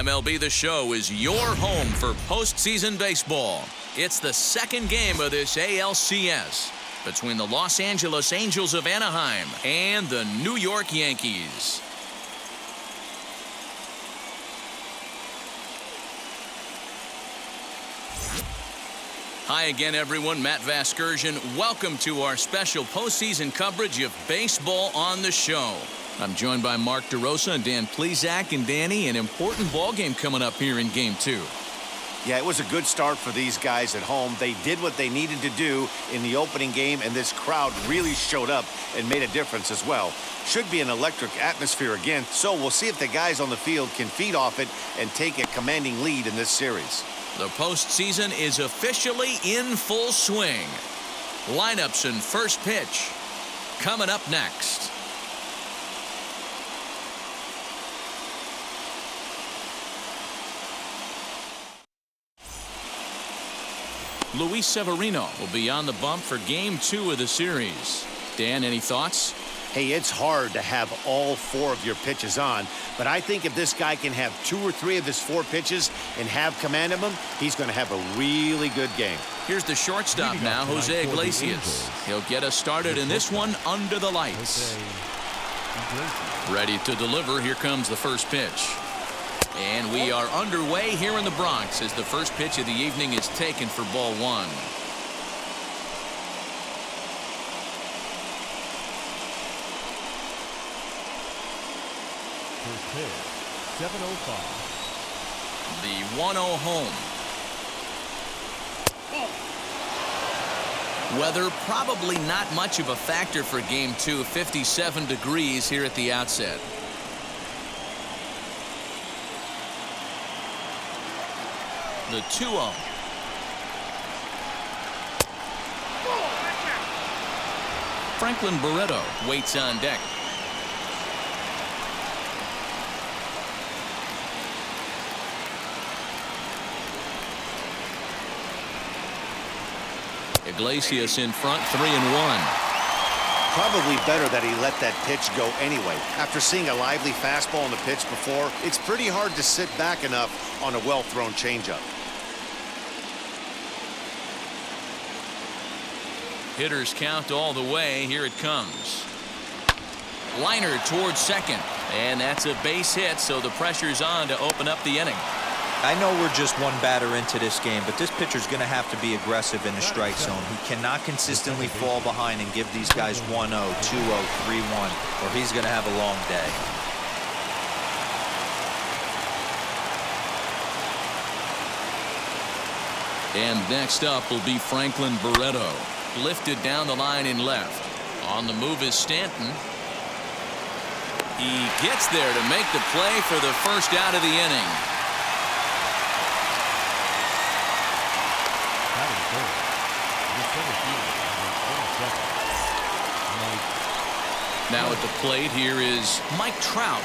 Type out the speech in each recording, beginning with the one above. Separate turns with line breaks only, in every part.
MLB The Show is your home for postseason baseball. It's the second game of this ALCS between the Los Angeles Angels of Anaheim and the New York Yankees. Hi again, everyone. Matt Vasgersian. Welcome to our special postseason coverage of Baseball on the Show. I'm joined by Mark DeRosa and Dan Plesac. And Danny, an important ball game coming up here in Game 2.
Yeah, it was a good start for these guys at home. They did what they needed to do in the opening game, and this crowd really showed up and made a difference as well. Should be an electric atmosphere again, so we'll see if the guys on the field can feed off it and take a commanding lead in this series.
The postseason is officially in full swing. Lineups and first pitch coming up next. Luis Severino will be on the bump for Game 2 of the series. Dan, any thoughts?
Hey, it's hard to have all 4 of your pitches on, but I think if this guy can have 2 or 3 of his 4 pitches and have command of them, he's going to have a really good game.
Here's the shortstop now, Jose Iglesias. He'll get us started in this one under the lights. Ready to deliver. Here comes the first pitch. And we are underway here in the Bronx as the first pitch of the evening is taken for ball 1.
First pitch, 7:05.
The 1-0 home. Weather probably not much of a factor for Game 2. 57 degrees here at the outset. The 2-0. Franklin Barreto waits on deck. Iglesias in front, 3-1.
Probably better that he let that pitch go anyway. After seeing a lively fastball on the pitch before, it's pretty hard to sit back enough on a well-thrown changeup.
Hitters count all the way. Here it comes. Liner towards second. And that's a base hit, so the pressure's on to open up the inning.
I know we're just one batter into this game, but this pitcher's going to have to be aggressive in the strike zone. He cannot consistently fall behind and give these guys 1-0, 2-0, 3-1, or he's going to have a long day.
And next up will be Franklin Barreto. Lifted down the line in left. On the move is Stanton. He gets there to make the play for the first out of the inning. Now at the plate here is Mike Trout.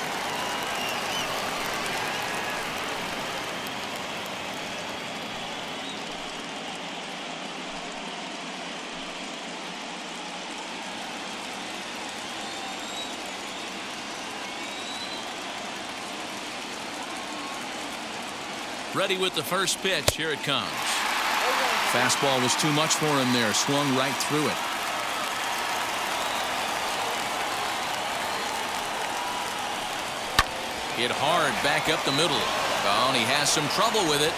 Ready with the first pitch. Here it comes. Fastball was too much for him there. Swung right through it. Hit hard back up the middle. Oh, and he has some trouble with it.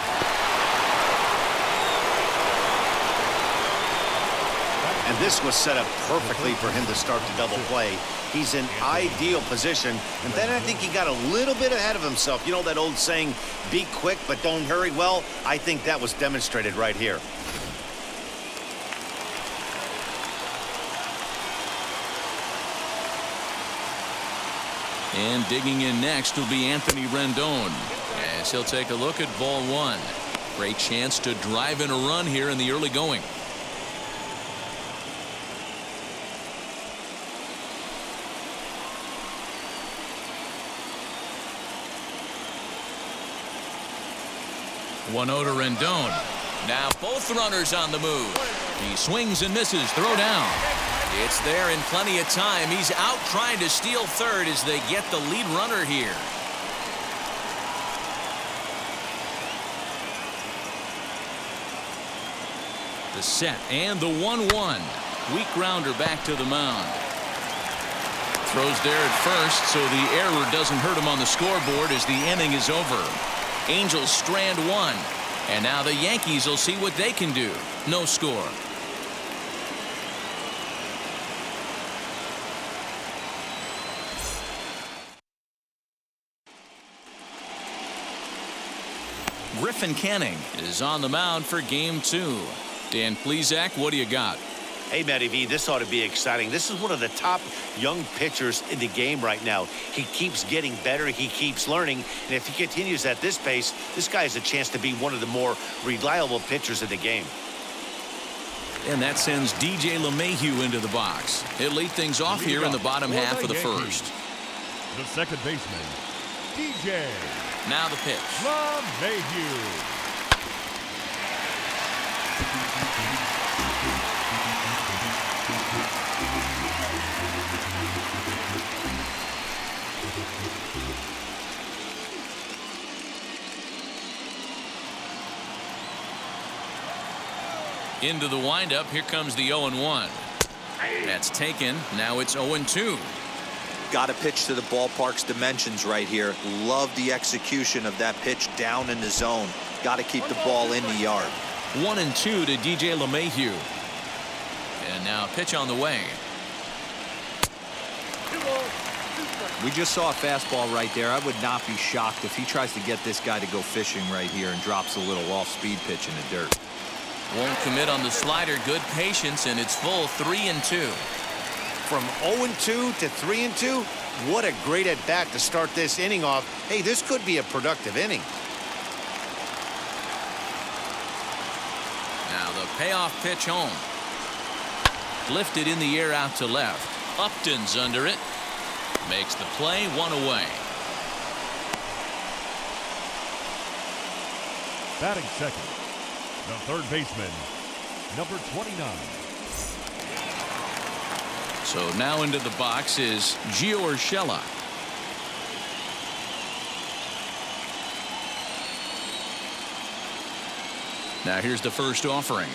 And this was set up perfectly for him to start the double play. He's in ideal position. And then I think he got a little bit ahead of himself. You know that old saying, be quick but don't hurry? Well, I think that was demonstrated right here.
And digging in next will be Anthony Rendon as he'll take a look at ball 1. Great chance to drive in a run here in the early going. One-0 to Rendon. Now both runners on the move. He swings and misses. Throw down. It's there in plenty of time. He's out trying to steal third as they get the lead runner here. The set and the 1-1. Weak grounder back to the mound. Throws there at first, so the error doesn't hurt him on the scoreboard as the inning is over. Angels strand one. And now the Yankees will see what they can do. No score. Griffin Canning is on the mound for game 2. Dan Plesac, what do you got?
Hey, Matty V, this ought to be exciting. This is one of the top young pitchers in the game right now. He keeps getting better. He keeps learning. And if he continues at this pace, this guy has a chance to be one of the more reliable pitchers in the game.
And that sends DJ LeMahieu into the box. He'll lead things off here in the bottom half of the first.
The second baseman, DJ.
Now the pitch.
LeMahieu.
Into the windup. Here comes the 0-1. That's taken. Now it's 0-2.
Got to pitch to the ballpark's dimensions right here. Love the execution of that pitch down in the zone. Got to keep the ball in the yard.
1-2 to DJ LeMahieu. And now pitch on the way.
We just saw a fastball right there. I would not be shocked if he tries to get this guy to go fishing right here and drops a little off-speed pitch in the dirt.
Won't commit on the slider. Good patience, and it's full 3-2.
From 0-2 to 3-2, what a great at-bat to start this inning off. Hey, this could be a productive inning.
Now the payoff pitch home. Lifted in the air out to left. Upton's under it. Makes the play, 1 away.
Batting second, the third baseman, number 29.
So now into the box is Gio Urshela. Now here's the first offering.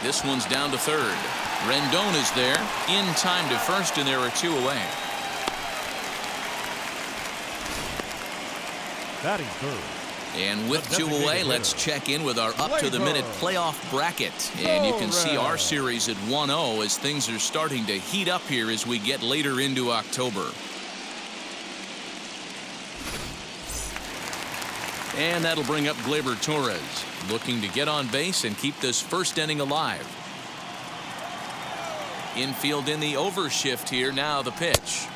This one's down to third. Rendon is there in time to first, and there are 2 away.
Batting third.
And with 2 away, let's check in with our up-to-the-minute playoff bracket. And you can see our series at 1-0 as things are starting to heat up here as we get later into October. And that'll bring up Gleyber Torres, looking to get on base and keep this first inning alive. Infield in the overshift here. Now the pitch.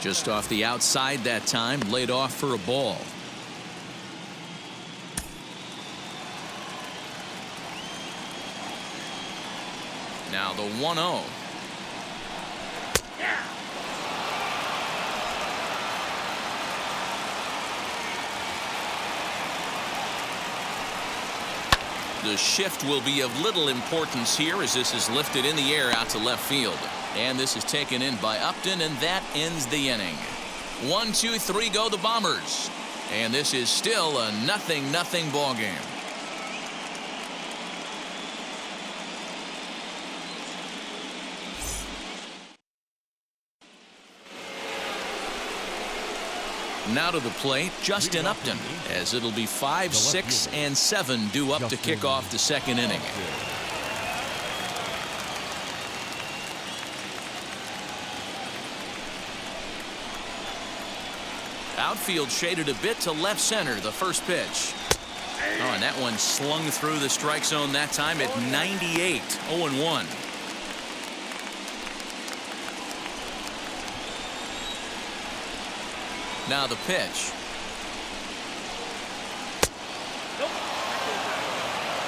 Just off the outside that time, laid off for a ball. Now the 1-0. The shift will be of little importance here as this is lifted in the air out to left field. And this is taken in by Upton, and that ends the inning. 1, 2, 3 go the Bombers. And this is still a 0-0 ball game. Now to the plate, Justin Upton, as it'll be 5, 6, and 7 due up to kick off the second inning. Outfield shaded a bit to left center, the first pitch. Oh, and that one slung through the strike zone that time at 98, 0-1. Now the pitch.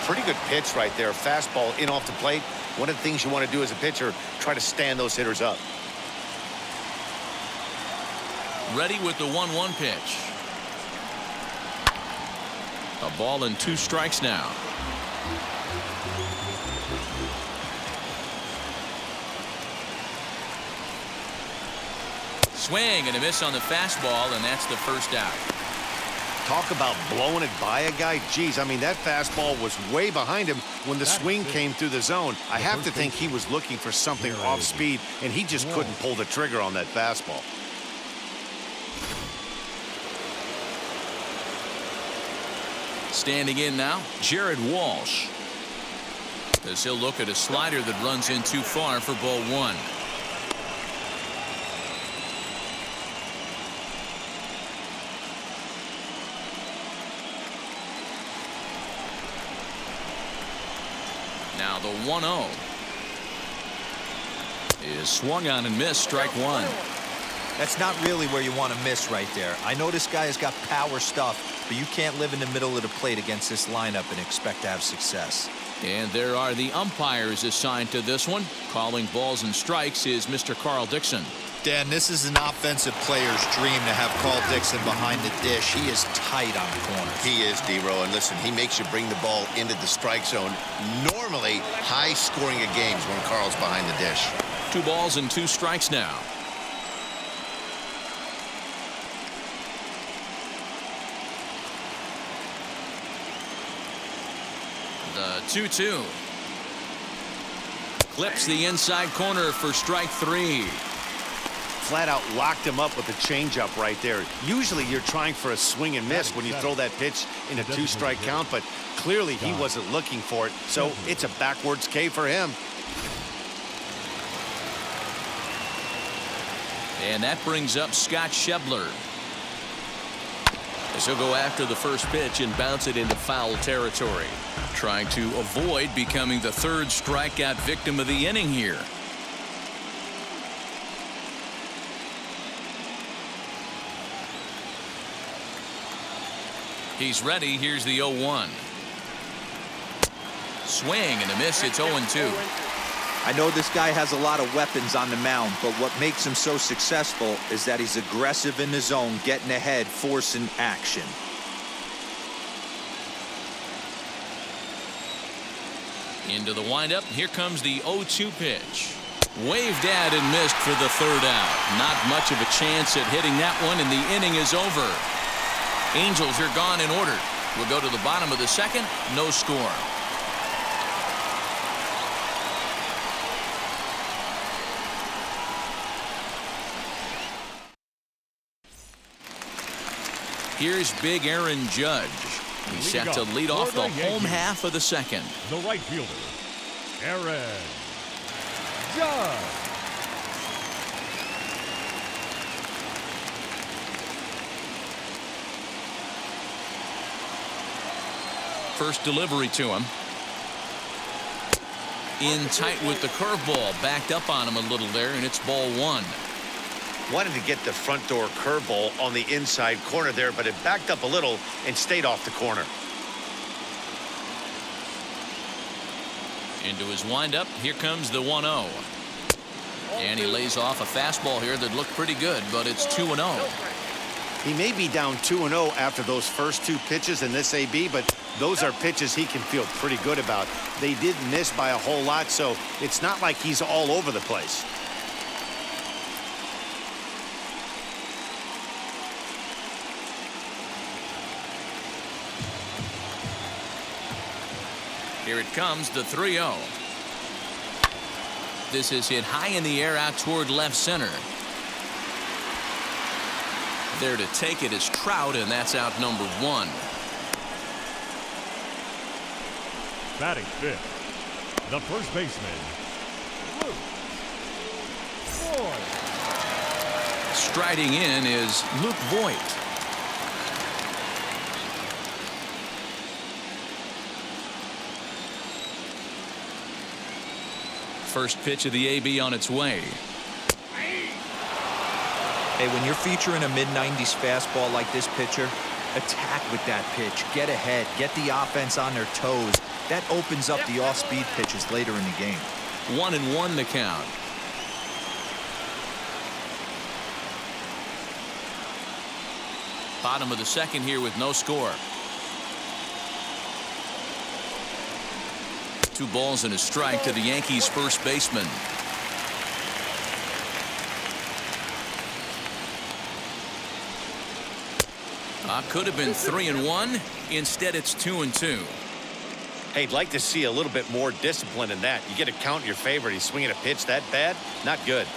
Pretty good pitch right there. Fastball in off the plate. One of the things you want to do as a pitcher, try to stand those hitters up.
Ready with the 1-1 pitch. A ball and 2 strikes now. Swing and a miss on the fastball, and that's the first out.
Talk about blowing it by a guy. Geez, I mean, that fastball was way behind him when the swing came through the zone. I have to think he was looking for something off speed, and he just couldn't pull the trigger on that fastball.
Standing in now, Jared Walsh. As he'll look at a slider that runs in too far for ball one. Now the 1-0 is swung on and missed, strike one.
That's not really where you want to miss right there. I know this guy has got power stuff, but you can't live in the middle of the plate against this lineup and expect to have success.
And there are the umpires assigned to this one. Calling balls and strikes is Mr. Carl Dixon.
Dan, this is an offensive player's dream to have Carl Dixon behind the dish. He is tight on the corners.
He is, D-Row, and listen, he makes you bring the ball into the strike zone. Normally, high scoring of games when Carl's behind the dish.
2 balls and 2 strikes now. The 2-2. Clips the inside corner for strike 3.
Flat out locked him up with a changeup right there. Usually you're trying for a swing and miss when you throw that pitch in a 2-strike count, but clearly he wasn't looking for it, so it's a backwards K for him.
And that brings up Scott Schebler. As he'll go after the first pitch and bounce it into foul territory. Trying to avoid becoming the 3rd strikeout victim of the inning here. He's ready. Here's the 0-1. Swing and a miss. It's 0-2.
I know this guy has a lot of weapons on the mound, but what makes him so successful is that he's aggressive in the zone, getting ahead, forcing action.
Into the windup. Here comes the 0-2 pitch. Waved at and missed for the 3rd out. Not much of a chance at hitting that one, and the inning is over. Angels are gone in order. We'll go to the bottom of the 2nd. No score. Here's Big Aaron Judge. He's set to lead off the home half of the 2nd.
The right fielder, Aaron Judge.
First delivery to him. In tight with the curveball. Backed up on him a little there, and it's ball 1.
Wanted to get the front door curveball on the inside corner there, but it backed up a little and stayed off the corner.
Into his windup. Here comes the 1-0. And he lays off a fastball here that looked pretty good, but it's 2-0.
He may be down 2-0 after those first 2 pitches in this AB, but those are pitches he can feel pretty good about. They did miss by a whole lot, so it's not like he's all over the place.
Here it comes, the 3-0. This is hit high in the air out toward left center. There to take it is Trout, and that's out number 1.
Batting 5th, the first baseman, Luke Voigt.
Striding in is Luke Voigt. First pitch of the AB on its way.
Hey, when you're featuring a mid-90s fastball like this pitcher, attack with that pitch. Get ahead. Get the offense on their toes. That opens up the off-speed pitches later in the game.
1-1 the count. Bottom of the 2nd here with no score. 2 balls and a strike to the Yankees first baseman. changeup could have been 3-1. Instead, it's 2-2.
Hey, I'd like to see a little bit more discipline in that. You get a count in your favor. He's swinging a pitch that bad. Not good.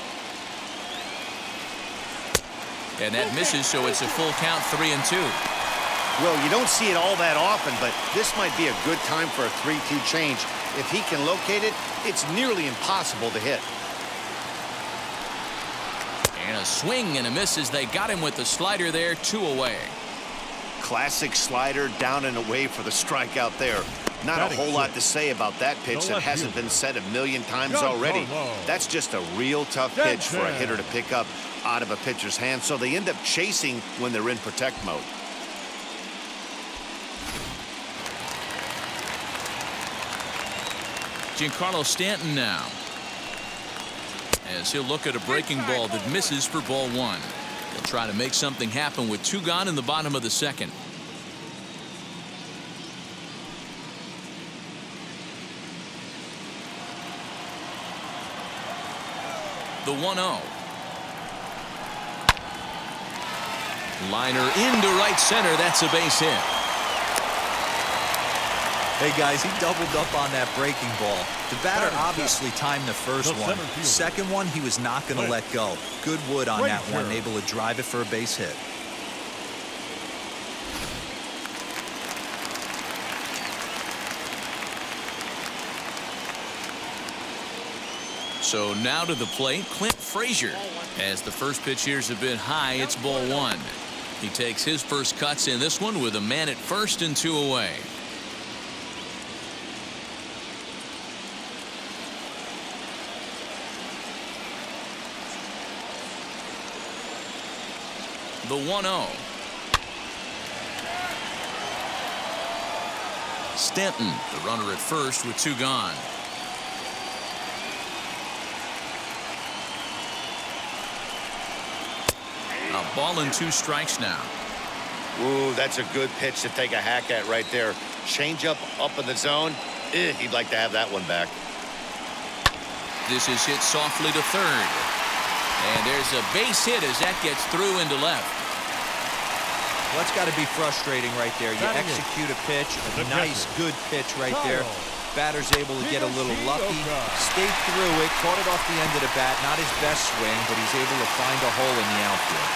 And that misses, so it's a full count, 3-2.
Well, you don't see it all that often, but this might be a good time for a 3-2 change. If he can locate it, it's nearly impossible to hit.
And a swing and a miss as they got him with the slider there, 2 away.
Classic slider down and away for the strikeout there. Not a whole lot to say about that pitch that hasn't been said a million times already. That's just a real tough pitch for a hitter to pick up out of a pitcher's hand, so they end up chasing when they're in protect mode.
Giancarlo Stanton now, as he'll look at a breaking ball that misses for ball 1. He'll try to make something happen with 2 gone in the bottom of the second. The 1-0. Liner into right center. That's a base hit.
Hey guys, he doubled up on that breaking ball. The batter obviously timed the first one. Second one, he was not going to let go. Good wood on that one, able to drive it for a base hit.
So now to the plate, Clint Frazier. As the first pitch here's a bit high, it's ball 1. He takes his first cuts in this one with a man at first and 2 away. The 1-0. Stanton, the runner at first with 2 gone. A ball and 2 strikes now.
Ooh, that's a good pitch to take a hack at right there. Changeup up in the zone. He'd like to have that one back.
This is hit softly to third. And there's a base hit as that gets through into left.
Well, that's got to be frustrating right there. You execute a pitch, a nice, good pitch right there. Batter's able to get a little lucky, stayed through it, caught it off the end of the bat. Not his best swing, but he's able to find a hole in the outfield.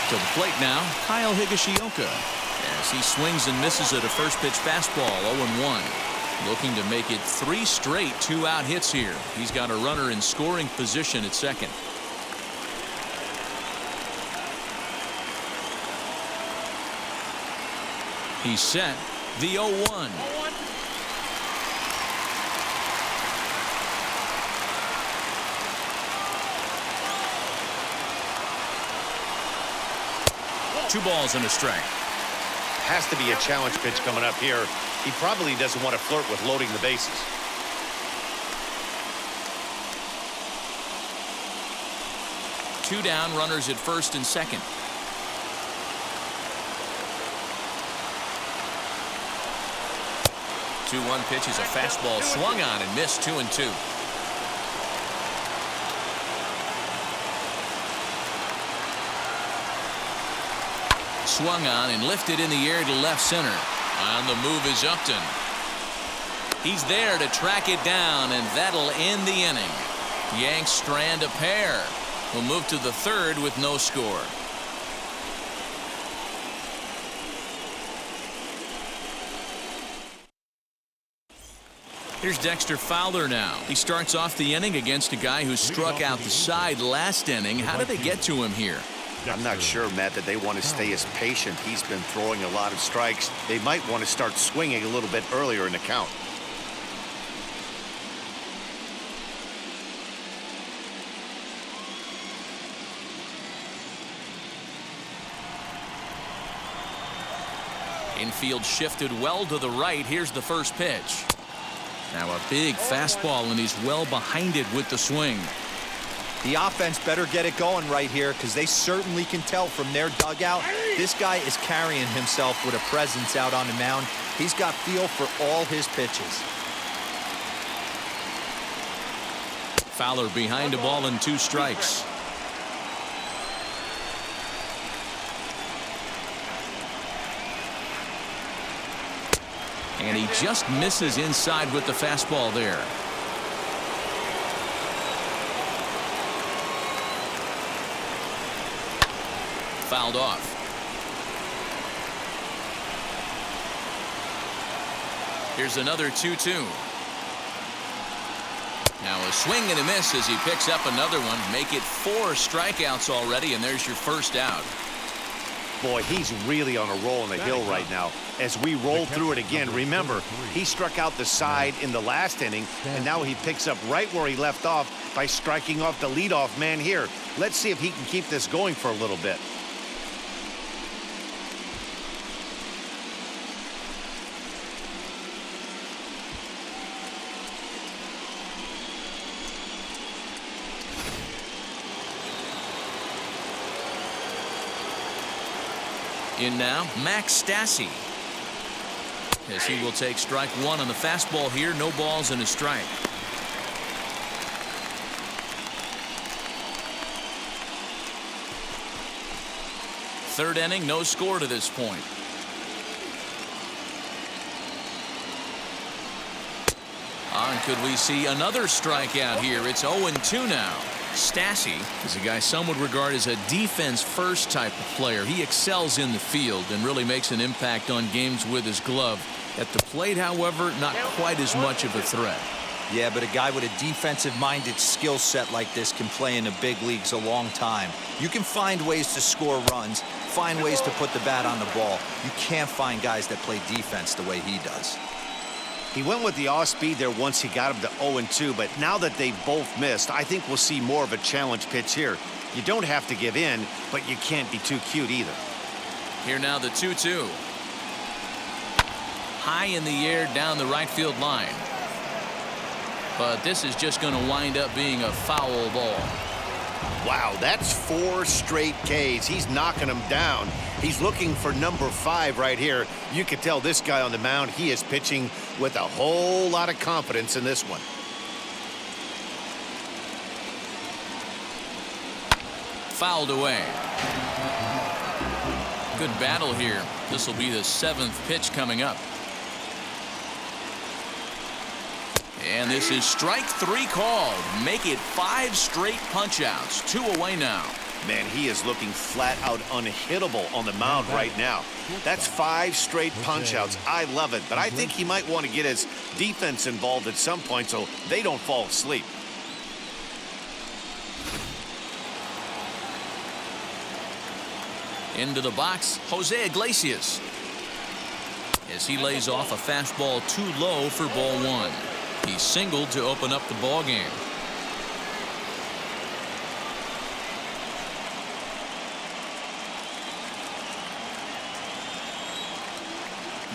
To the plate now, Kyle Higashioka, as he swings and misses at a first pitch fastball, 0-1. Looking to make it 3 straight 2-out hits here. He's got a runner in scoring position at second. He's set. The 0-1. Two balls and a strike.
Has to be a challenge pitch coming up here. He probably doesn't want to flirt with loading the bases.
Two down, runners at first and second. The 2-1 pitch is a fastball swung on and missed, 2-2. Swung on and lifted in the air to left center. On the move is Upton. He's there to track it down, and that'll end the inning. Yanks strand a pair. We'll move to the third with no score. Here's Dexter Fowler now. He starts off the inning against a guy who struck out the side last inning. How did they get to him here?
I'm not sure, Matt, that they want to stay as patient. He's been throwing a lot of strikes. They might want to start swinging a little bit earlier in the count.
Infield shifted well to the right. Here's the first pitch. Now a big fastball, and he's well behind it with the swing.
The offense better get it going right here, because they certainly can tell from their dugout this guy is carrying himself with a presence out on the mound. He's got feel for all his pitches.
Fowler behind a ball and 2 strikes. And he just misses inside with the fastball there. Fouled off. Here's another 2-2. Now a swing and a miss as he picks up another one. Make it 4 strikeouts already, and there's your first out.
Boy, he's really on a roll on the hill right now. As we roll through it again, remember, he struck out the side in the last inning, and now he picks up right where he left off by striking off the leadoff man here. Let's see if he can keep this going for a little bit.
In now, Max Stassi. As he will take strike 1 on the fastball here. No balls and a strike. Third inning, no score to this point. And could we see another strikeout here? It's 0-2 now. Stassi is a guy some would regard as a defense-first type of player. He excels in the field and really makes an impact on games with his glove. At the plate, however, not quite as much of a threat.
Yeah, but a guy with a defensive-minded skill set like this can play in the big leagues a long time. You can find ways to score runs, find ways to put the bat on the ball. You can't find guys that play defense the way he does.
He went with the off-speed there once he got him to 0-2, but now that they both missed, I think we'll see more of a challenge pitch here. You don't have to give in, but you can't be too cute either.
Here now the 2-2. High in the air down the right field line. But this is just going to wind up being a foul ball.
Wow, that's 4 straight Ks. He's knocking them down. He's looking for number 5 right here. You can tell this guy on the mound, he is pitching with a whole lot of confidence in this one.
Fouled away. Good battle here. This will be the 7th pitch coming up. And this is strike 3 called. Make it 5 straight punch-outs. 2 away now.
Man, he is looking flat out unhittable on the mound right now. That's 5 straight punch-outs. I love it, but I think he might want to get his defense involved at some point so they don't fall asleep.
Into the box, Jose Iglesias. As he lays off a fastball too low for ball 1. He singled to open up the ball game.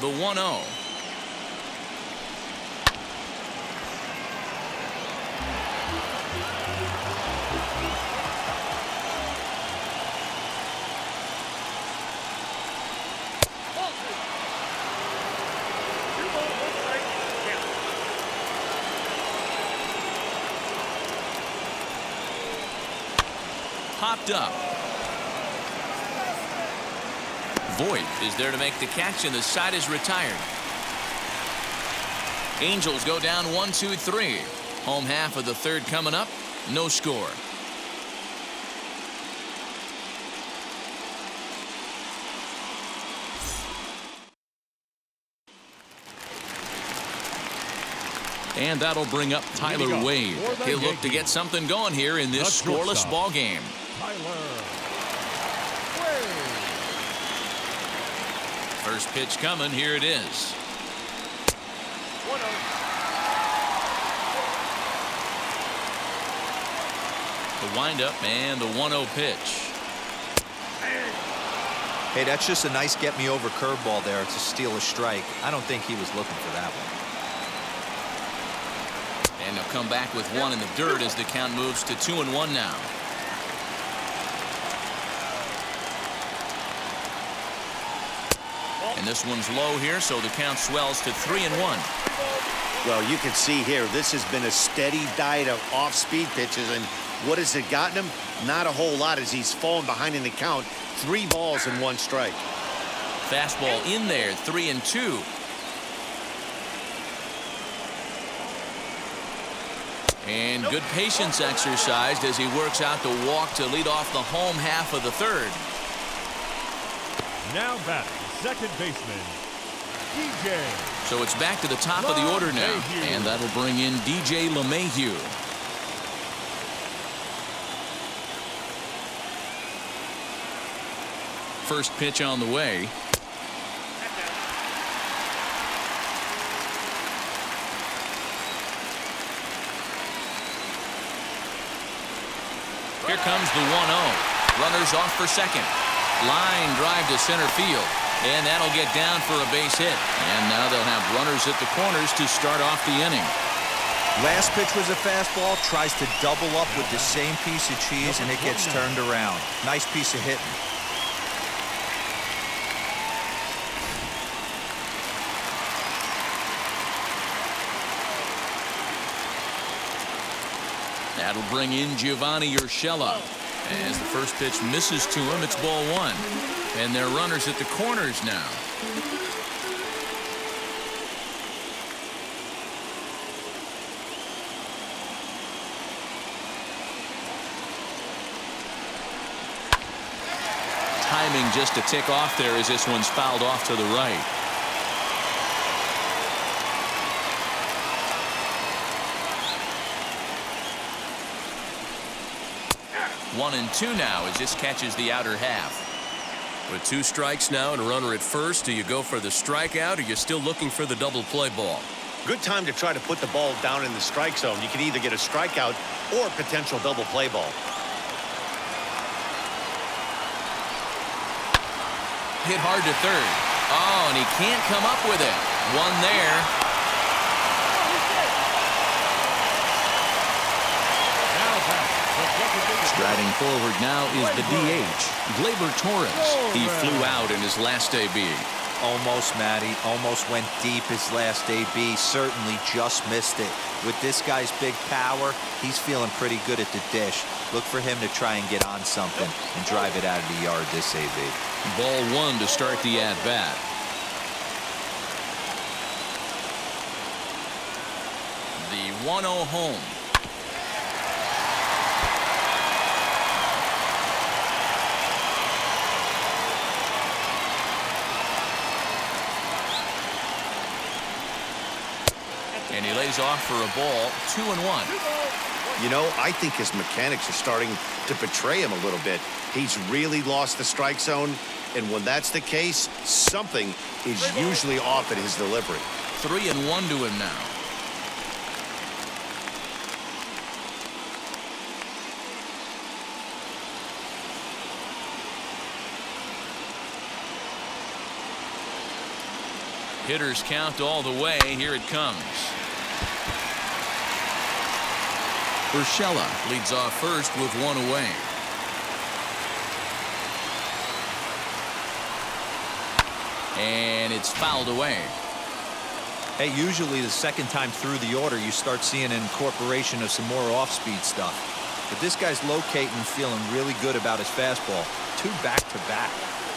The 1-0. Popped up. Voigt is there to make the catch, and the side is retired. Angels go down 1-2-3. Home half of the 3rd coming up. No score. And that'll bring up Tyler Wade. He'll look to get something going here in this scoreless ball game. First pitch coming. Here it is. The windup and the 1-0 pitch.
Hey, that's just a nice get-me-over curveball there. It's a steal a strike. I don't think he was looking for that one.
And they'll come back with 1 in the dirt as the count moves to 2-1 now. And this one's low here, so the count swells to 3-1.
Well, you can see here, this has been a steady diet of off-speed pitches, and what has it gotten him? Not a whole lot as he's fallen behind in the count. 3 balls and 1 strike.
Fastball in there, 3-2. And good patience exercised as he works out the walk to lead off the home half of the third.
Now batting, second baseman, DJ.
So it's back to the top of the order now, and that'll bring in DJ LeMahieu. First pitch on the way. Here comes the 1-0. Runners off for second. Line drive to center field. And that'll get down for a base hit. And now they'll have runners at the corners to start off the inning.
Last pitch was a fastball. Tries to double up with the same piece of cheese, and it gets turned around. Nice piece of hitting.
That'll bring in Giovanni Urshela. As the first pitch misses to him, it's ball one. And they're runners at the corners now. Timing just a tick off there as this one's fouled off to the right. 1-2 now as this catches the outer half.
With 2 strikes now and a runner at first, do you go for the strikeout or you're still looking for the double play ball?
Good time to try to put the ball down in the strike zone. You can either get a strikeout or a potential double play ball.
Hit hard to third. Oh, and he can't come up with it. One there. Striding forward now is the DH, Gleyber Torres. He flew out in his last AB.
Almost, Matty. Almost went deep his last AB. Certainly just missed it. With this guy's big power, he's feeling pretty good at the dish. Look for him to try and get on something and drive it out of the yard this AB.
Ball one to start the at-bat. The 1-0 home. And he lays off for a ball, 2-1.
You know, I think his mechanics are starting to betray him a little bit. He's really lost the strike zone, and when that's the case, something is usually off at his delivery.
3-1 to him now. Hitters count all the way. Here it comes. Urshela leads off first with one away. And it's fouled away.
Hey, usually the second time through the order, you start seeing an incorporation of some more off-speed stuff. But this guy's locating, feeling really good about his fastball. 2 back-to-back.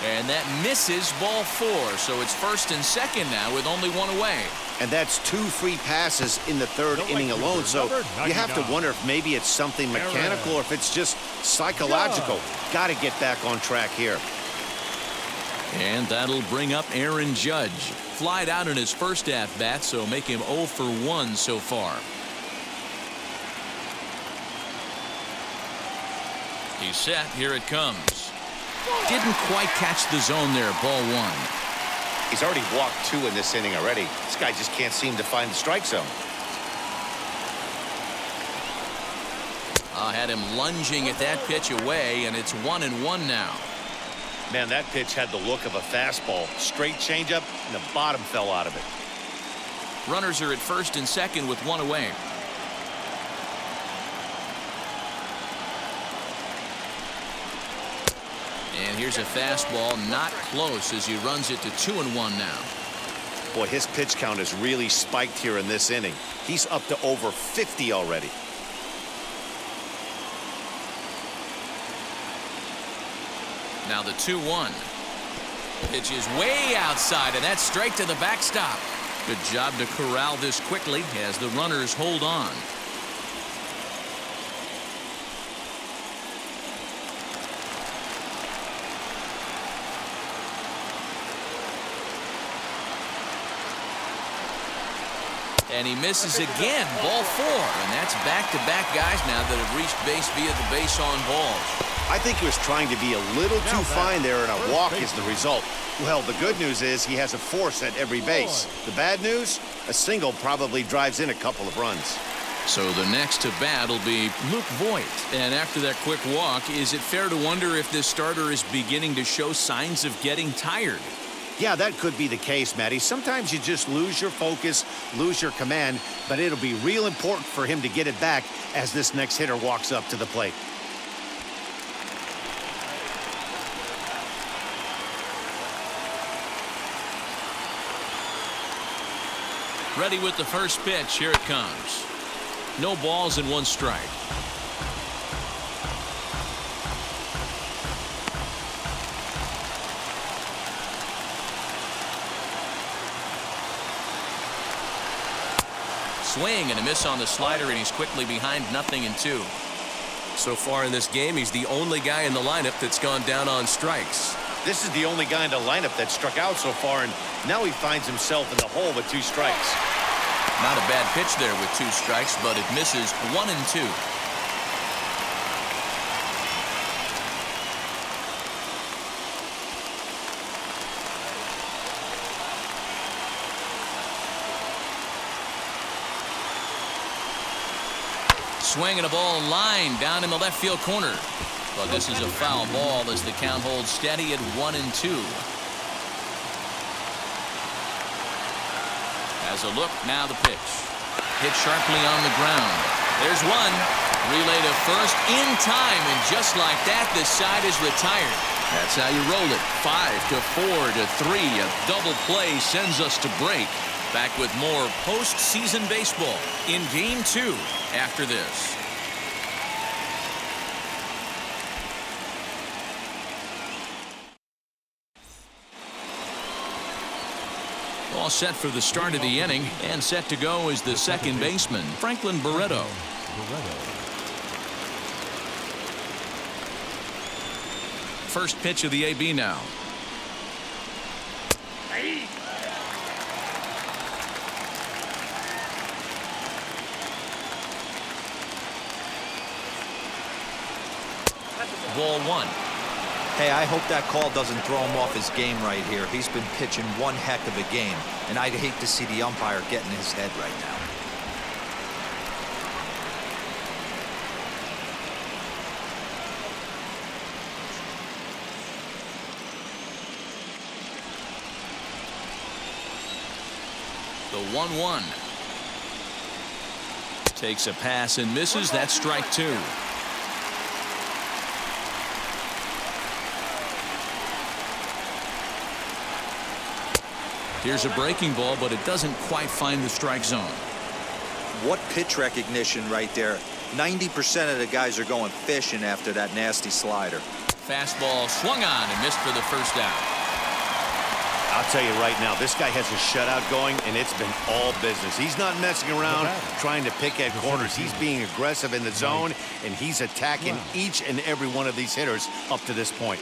And that misses ball 4. So it's first and second now with only one away.
And that's 2 free passes in the third inning alone. So you have to wonder if maybe it's something mechanical or if it's just psychological. Got to get back on track here.
And that'll bring up Aaron Judge. Flied out in his first at-bat, so make him 0 for 1 so far. He's set. Here it comes. Didn't quite catch the zone there. Ball 1.
He's already walked 2 in this inning already. This guy just can't seem to find the strike zone.
Had him lunging at that pitch away, and it's 1-1 now.
Man, that pitch had the look of a fastball. Straight changeup, and the bottom fell out of it.
Runners are at first and second with one away. And here's a fastball, not close, as he runs it to 2-1 now.
Boy, his pitch count has really spiked here in this inning. He's up to over 50 already.
Now the 2-1. Pitch is way outside, and that's straight to the backstop. Good job to corral this quickly as the runners hold on. And he misses again, ball 4. And that's back-to-back guys now that have reached base via the base on balls.
I think he was trying to be a little too fine there, and a walk is the result. Well, the good news is he has a force at every base. The bad news, a single probably drives in a couple of runs.
So the next to bat will be Luke Voigt. And after that quick walk, is it fair to wonder if this starter is beginning to show signs of getting tired?
Yeah, that could be the case, Matty. Sometimes you just lose your focus, lose your command, but it'll be real important for him to get it back as this next hitter walks up to the plate.
Ready with the first pitch. Here it comes. No balls and 1 strike. Swing and a miss on the slider, and he's quickly behind 0-2.
So far in this game, he's the only guy in the lineup that's gone down on strikes.
This is the only guy in the lineup that struck out so far, and now he finds himself in the hole with 2 strikes.
Not a bad pitch there with 2 strikes, but it misses 1-2. Swinging a ball line down in the left field corner. But this is a foul ball as the count holds steady at 1-2. As a look, now the pitch. Hit sharply on the ground. There's one. Relay to first in time, and just like that, this side is retired. That's how you roll it. 5-4-3. A double play sends us to break. Back with more postseason baseball in Game 2 after this. All set for the start of the inning, and set to go is the second baseman, Franklin Barreto. First pitch of the AB now. Ball 1.
Hey, I hope that call doesn't throw him off his game right here. He's been pitching one heck of a game, and I'd hate to see the umpire get in his head right now.
The 1-1. Takes a pass and misses. That's strike 2. Here's a breaking ball, but it doesn't quite find the strike zone.
What pitch recognition right there. 90% of the guys are going fishing after that nasty slider.
Fastball swung on and missed for the first out.
I'll tell you right now, this guy has a shutout going, and it's been all business. He's not messing around trying to pick at corners. He's being aggressive in the zone, and he's attacking each and every one of these hitters up to this point.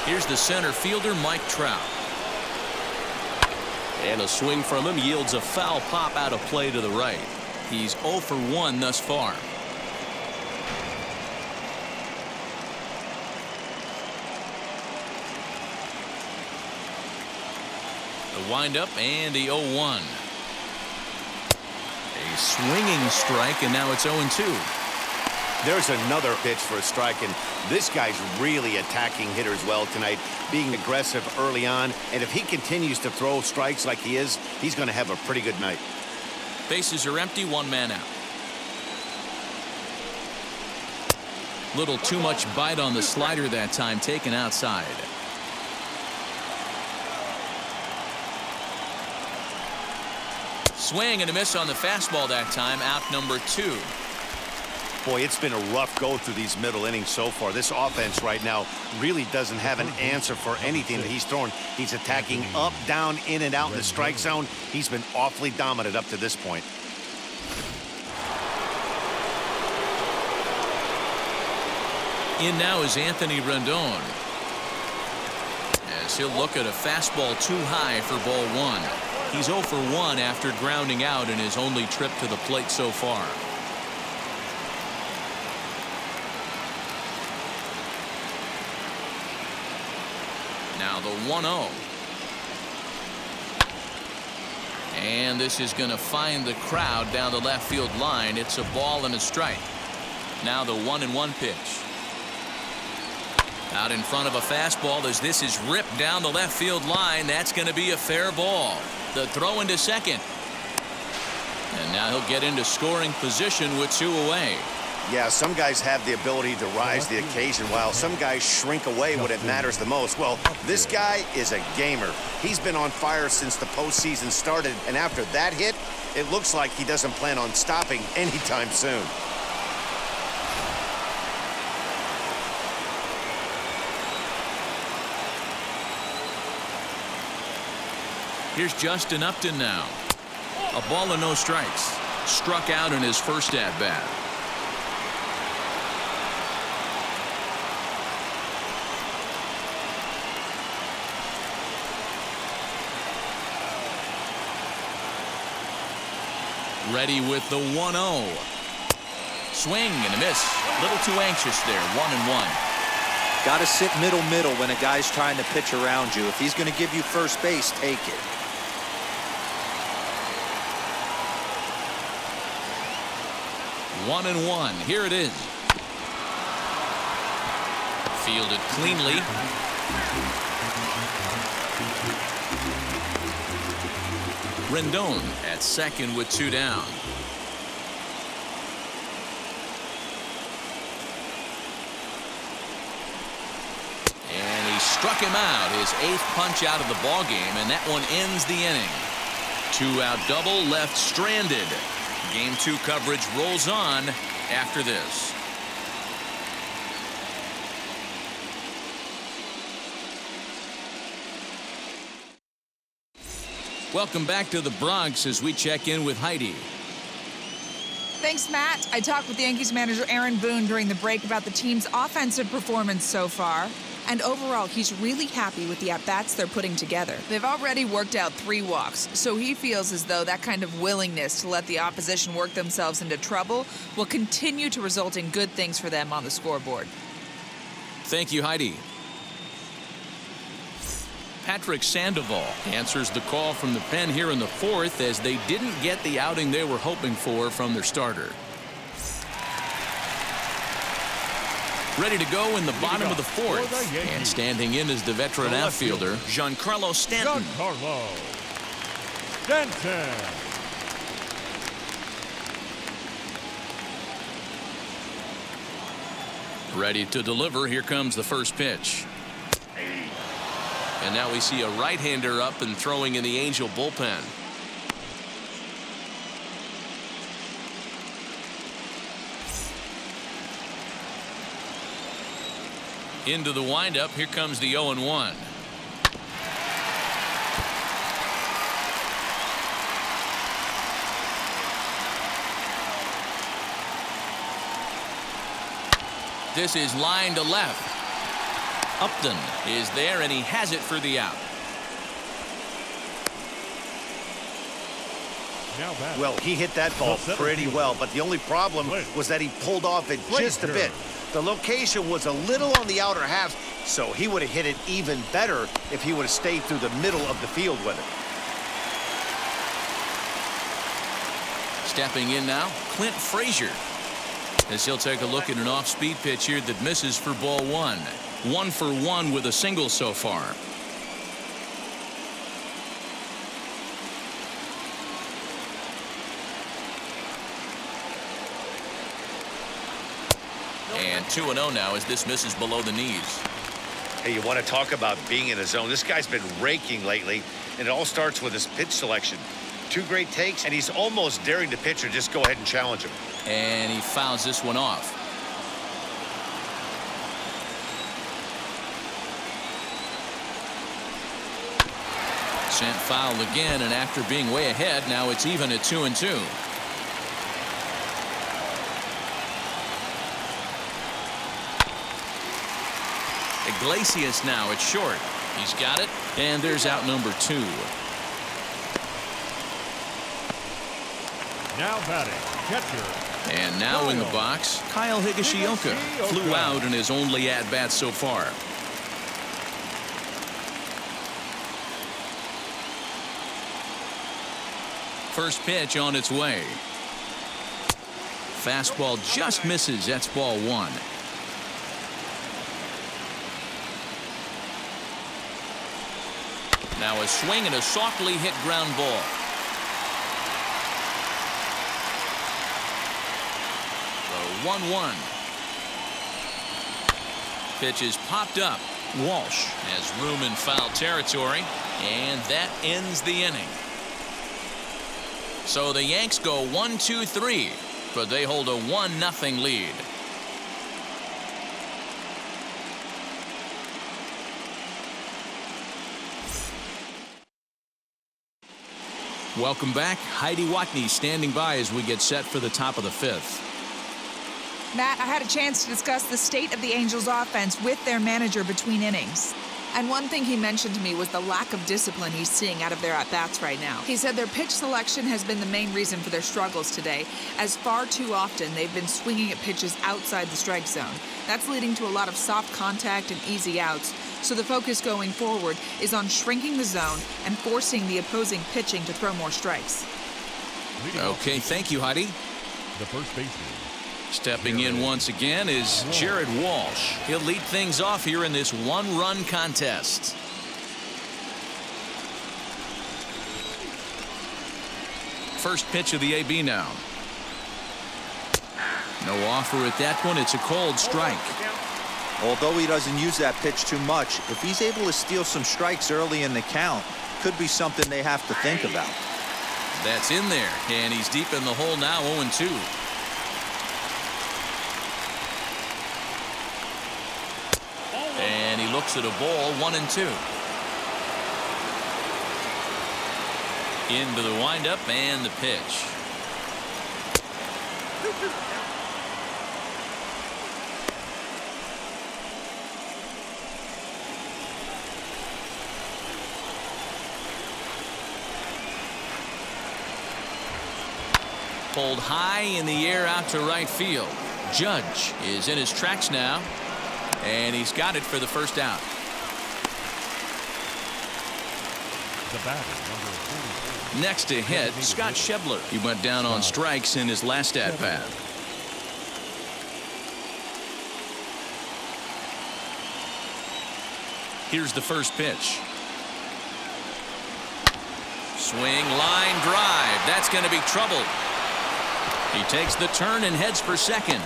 Here's the center fielder, Mike Trout. And a swing from him yields a foul pop out of play to the right. He's 0 for 1 thus far. The windup and the 0-1. A swinging strike, and now it's 0-2.
There's another pitch for a strike, and this guy's really attacking hitters well tonight, being aggressive early on, and if he continues to throw strikes like he is, he's going to have a pretty good night.
Bases are empty, 1 man out. Little too much bite on the slider that time, taken outside. Swing and a miss on the fastball that time, out number 2.
Boy, it's been a rough go through these middle innings so far. This offense right now really doesn't have an answer for anything that he's throwing. He's attacking up, down, in, and out in the strike zone. He's been awfully dominant up to this point. In now is Anthony Rendon.
as he'll look at a fastball too high for ball one. He's 0 for 1 after grounding out in his only trip to the plate so far. Now the 1-0. And this is going to find the crowd down the left field line. It's a ball and a strike. Now the 1-1 pitch. Out in front of a fastball as this is ripped down the left field line. That's going to be a fair ball. The throw into second. And now he'll get into scoring position with 2 away.
Yeah, some guys have the ability to rise the occasion while some guys shrink away when it matters the most. Well, this guy is a gamer. He's been on fire since the postseason started, and after that hit, it looks like he doesn't plan on stopping anytime soon.
Here's Justin Upton now. A ball and no strikes. Struck out in his first at-bat. Ready with the 1-0. Swing and a miss. A little too anxious there. 1-1.
Got to sit middle when a guy's trying to pitch around you. If he's going to give you first base, take it.
One and one. Here it is. Fielded cleanly. Rendon at second with 2 down. And he struck him out, his 8th punch out of the ball game, and that one ends the inning. 2-out double left stranded. Game 2 coverage rolls on after this. Welcome back to the Bronx as we check in with Heidi.
Thanks, Matt. I talked with the Yankees manager Aaron Boone during the break about the team's offensive performance so far. And overall, he's really happy with the at-bats they're putting together. They've already worked out 3 walks, so he feels as though that kind of willingness to let the opposition work themselves into trouble will continue to result in good things for them on the scoreboard.
Thank you, Heidi. Patrick Sandoval answers the call from the pen here in the 4th as they didn't get the outing they were hoping for from their starter. Ready to go in the bottom of the 4th. And standing in is the veteran outfielder, Giancarlo Stanton.
Giancarlo Stanton.
Ready to deliver. Here comes the first pitch. And now we see a right-hander up and throwing in the Angel bullpen. Into the windup. Here comes the 0-1. This is line to left. Upton is there, and he has it for the out.
Well, he hit that ball pretty well, but the only problem was that he pulled off it just a bit. The location was a little on the outer half, so he would have hit it even better if he would have stayed through the middle of the field with it.
Stepping in now, Clint Frazier, as he'll take a look at an off-speed pitch here that misses for ball 1. 1 for 1 with a single so far. And 2-0 now as this misses below the knees.
Hey, you want to talk about being in a zone? This guy's been raking lately, and it all starts with his pitch selection. 2 great takes, and he's almost daring the pitcher just go ahead and challenge him.
And he fouls this one off. Sent foul again, and after being way ahead, now it's even at 2-2. Iglesias now at short. He's got it, and there's out number 2.
Now batting, catcher.
And now in the box, Kyle Higashioka flew out in his only at-bat so far. First pitch on its way. Fastball just misses. That's ball 1. Now a swing and a softly hit ground ball. The 1-1. Pitch is popped up. Walsh has room in foul territory, and that ends the inning. So the Yanks go 1-2-3, but they hold a 1-0 lead. Welcome back. Heidi Watney standing by as we get set for the top of the 5th.
Matt, I had a chance to discuss the state of the Angels offense with their manager between innings. And one thing he mentioned to me was the lack of discipline he's seeing out of their at-bats right now. He said their pitch selection has been the main reason for their struggles today, as far too often they've been swinging at pitches outside the strike zone. That's leading to a lot of soft contact and easy outs. So the focus going forward is on shrinking the zone and forcing the opposing pitching to throw more strikes.
Okay, thank you, Heidi.
The first baseman.
Stepping in once again is Jared Walsh. He'll lead things off here in this one-run contest. First pitch of the AB now. No offer at that one. It's a cold strike.
Although he doesn't use that pitch too much, if he's able to steal some strikes early in the count, could be something they have to think about.
That's in there, and he's deep in the hole now, 0-2. And he looks at a ball, 1-2. Into the windup and the pitch. Pulled high in the air out to right field. Judge is in his tracks now, and he's got it for the first out.
The batter, number 44.
Next to hit, Scott Schebler. He went down on strikes in his last at-bat. Here's the first pitch. Swing, line drive. That's going to be trouble. He takes the turn and heads for second.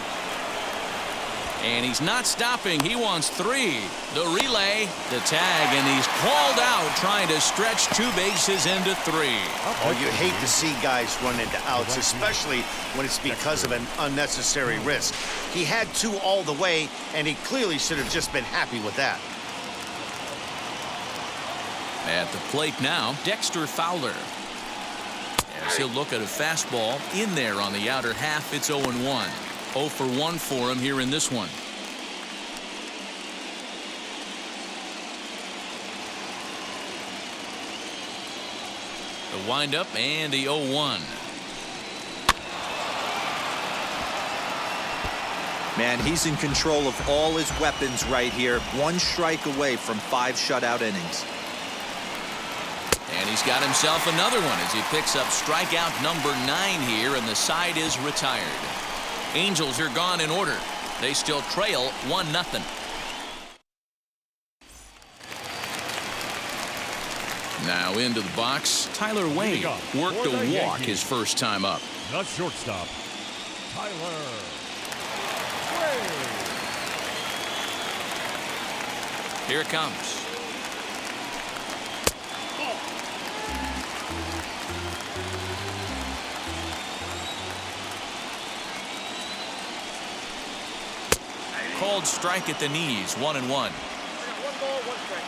And he's not stopping. He wants 3. The relay, the tag, and he's called out trying to stretch 2 bases into 3.
Oh, you hate to see guys run into outs, especially when it's because of an unnecessary risk. He had 2 all the way, and he clearly should have just been happy with that.
At the plate now, Dexter Fowler. As he'll look at a fastball in there on the outer half, it's 0-1. 0 for 1 for him here in this one. The windup and the 0-1.
Man, he's in control of all his weapons right here. 1 strike away from 5 shutout innings.
And he's got himself another one as he picks up strikeout number 9 here, and the side is retired. Angels are gone in order. They still trail 1-0. Now into the box, Tyler Wade worked a walk his first time up.
The shortstop, Tyler Wade.
Here it comes. Called strike at the knees, 1-1.
1 ball, 1 strike.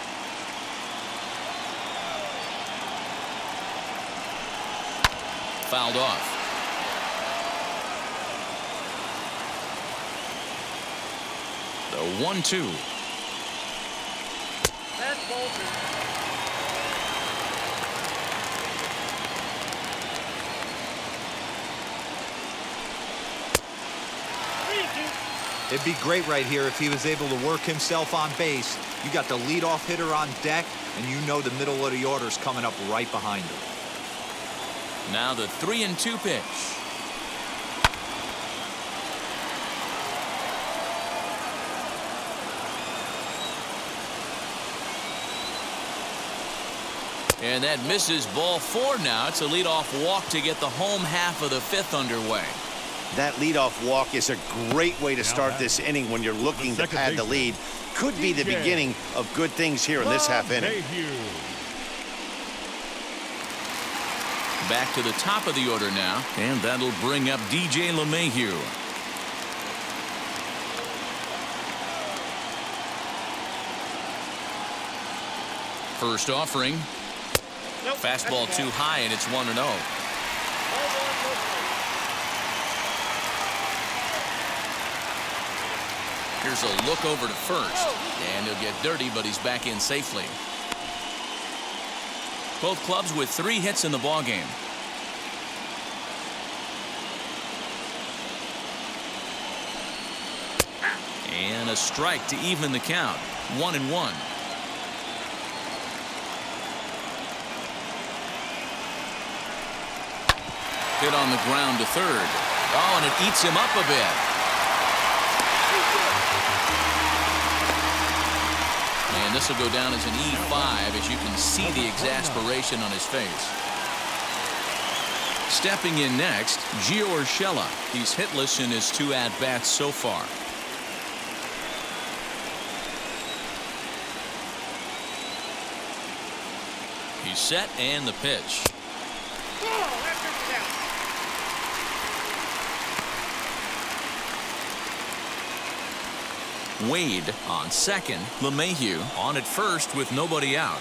Fouled off. The 1-2.
Ball 2.
It'd be great right here if he was able to work himself on base. You got the leadoff hitter on deck, and you know the middle of the order's coming up right behind him.
Now the 3-2 pitch. And that misses. Ball 4 now. It's a leadoff walk to get the home half of the 5th underway.
That leadoff walk is a great way to start this inning when you're looking to pad the lead. Could be the beginning of good things here in this half inning.
Back to the top of the order now, and that'll bring up DJ LeMahieu. First offering. Fastball too high, and it's 1-0. Here's a look over to first, and he'll get dirty, but he's back in safely. Both clubs with 3 hits in the ballgame. And a strike to even the count. 1-1. Hit on the ground to third. Oh, and it eats him up a bit. And this will go down as an E5, as you can see the exasperation on his face. Stepping in next, Gio Urshela. He's hitless in his 2 at-bats so far. He's set, and the pitch. Wade on second. LeMahieu on at first with nobody out.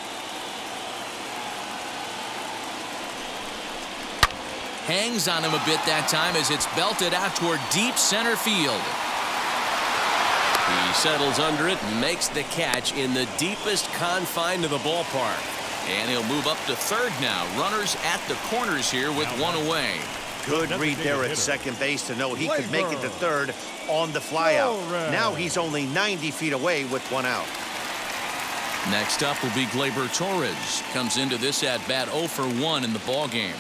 Hangs on him a bit that time as it's belted out toward deep center field.
He settles under it and makes the catch in the deepest confine of the ballpark.
And he'll move up to third now. Runners at the corners here with 1 away.
Good read there at second base to know he could make it to third on the flyout. Now he's only 90 feet away with 1 out.
Next up will be Gleyber Torres. Comes into this at bat 0 for 1 in the ball game.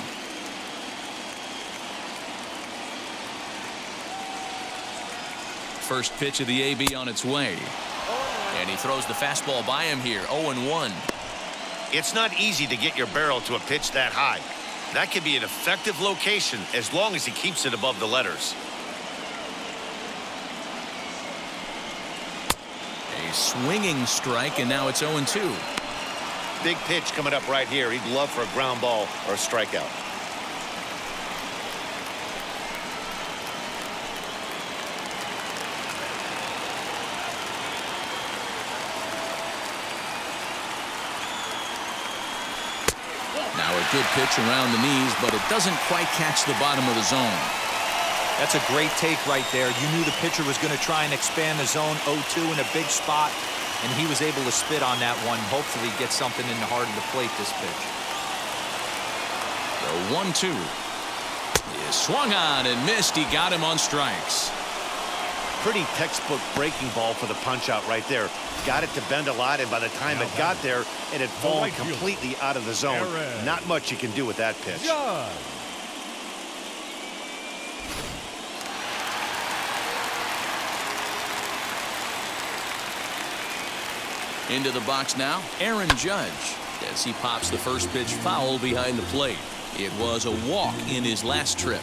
First pitch of the AB on its way. And he throws the fastball by him here. 0-1.
It's not easy to get your barrel to a pitch that high. That could be an effective location as long as he keeps it above the letters.
A swinging strike, and now it's 0-2.
Big pitch coming up right here. He'd love for a ground ball or a strikeout.
Now a good pitch around the knees, but it doesn't quite catch the bottom of the zone.
That's a great take right there. You knew the pitcher was going to try and expand the zone. 0-2 in a big spot, and he was able to spit on that one. Hopefully get something in the heart of the plate this pitch.
The 1-2. He swung on and missed. He got him on strikes.
Pretty textbook breaking ball for the punch out right there. Got it to bend a lot, and by the time it got there, it had fallen completely out of the zone. Not much you can do with that pitch.
Into the box now, Aaron Judge, as he pops the first pitch foul behind the plate. It was a walk in his last trip.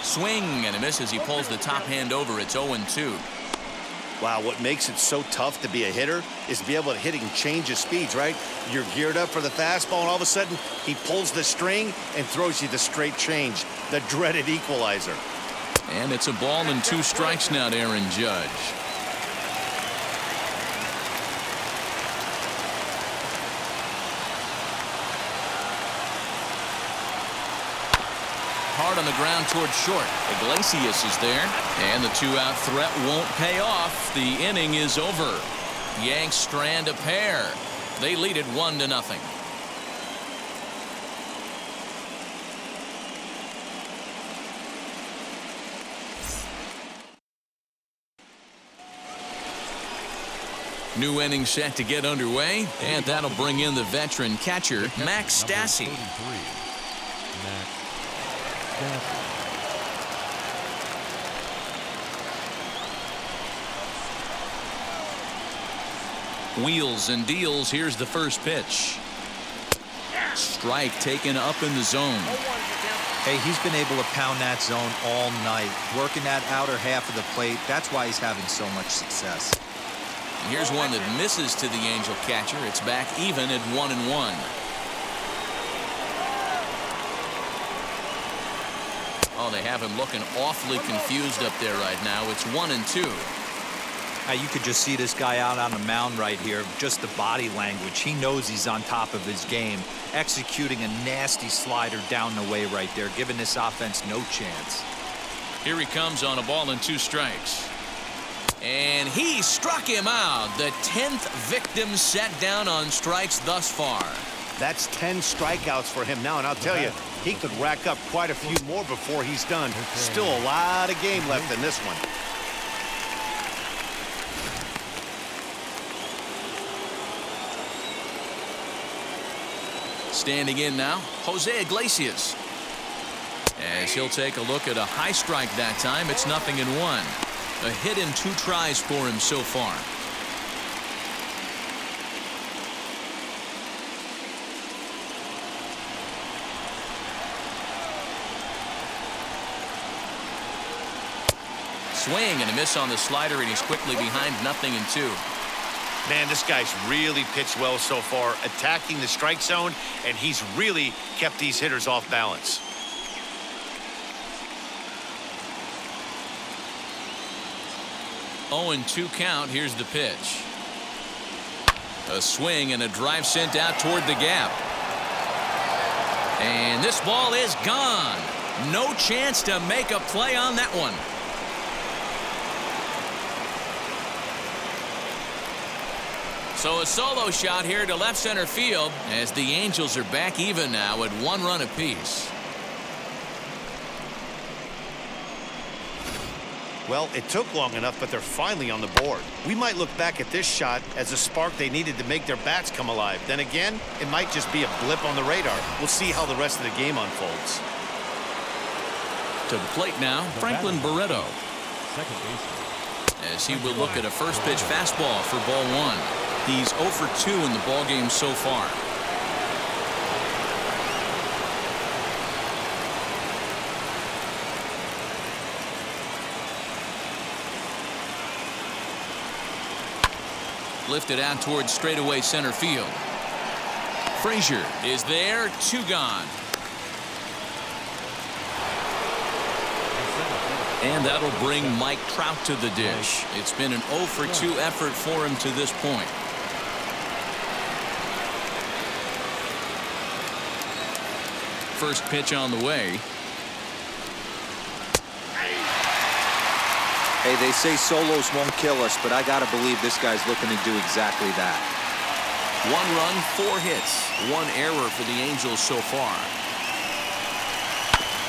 Swing and a miss as he pulls the top hand over. It's 0-2.
Wow, what makes it so tough to be a hitter is to be able to hit and change his speeds, right? You're geared up for the fastball, and all of a sudden, he pulls the string and throws you the straight change, the dreaded equalizer.
And it's a ball and 2 strikes now to Aaron Judge. hard on the ground towards short. Iglesias is there, and the two-out threat won't pay off. The inning is over. Yanks strand a pair. They lead it 1-0. New inning set to get underway, and that'll bring in the veteran catcher, Max Stassi. Wheels and deals. Here's the first pitch. Strike taken up in the zone.
Hey, he's been able to pound that zone all night, working that outer half of the plate. That's why he's having so much success.
Here's one that misses to the Angel catcher. It's back even at 1-1. Oh, they have him looking awfully confused up there right now. It's 1-2.
You could just see this guy out on the mound right here. Just the body language. He knows he's on top of his game. Executing a nasty slider down the way right there, giving this offense no chance.
Here he comes on a ball and 2 strikes. And he struck him out. The 10th victim set down on strikes thus far.
That's 10 strikeouts for him now, and I'll tell you, he could rack up quite a few more before he's done. Still a lot of game left in this one.
Standing in now, Jose Iglesias. As he'll take a look at a high strike that time. It's 0-1. A hit in 2 tries for him so far. Swing and a miss on the slider, and he's quickly behind 0-2.
Man, this guy's really pitched well so far, attacking the strike zone, and he's really kept these hitters off balance.
Oh, 2 count. Here's the pitch. A swing and a drive sent out toward the gap. And this ball is gone. No chance to make a play on that one. So a solo shot here to left center field as the Angels are back even now at 1 run apiece.
Well, it took long enough, but they're finally on the board. We might look back at this shot as a spark they needed to make their bats come alive. Then again, it might just be a blip on the radar. We'll see how the rest of the game unfolds.
To the plate now, Franklin Barreto.
Second baseman.
As he will look at a first pitch fastball for ball 1. He's 0 for 2 in the ballgame so far. Lifted out towards straightaway center field. Frazier is there. 2 gone. And that'll bring Mike Trout to the dish. It's been an 0 for 2 effort for him to this point. First pitch on the way.
Hey, they say solos won't kill us, but I got to believe this guy's looking to do exactly that.
1 run, 4 hits, 1 error for the Angels so far.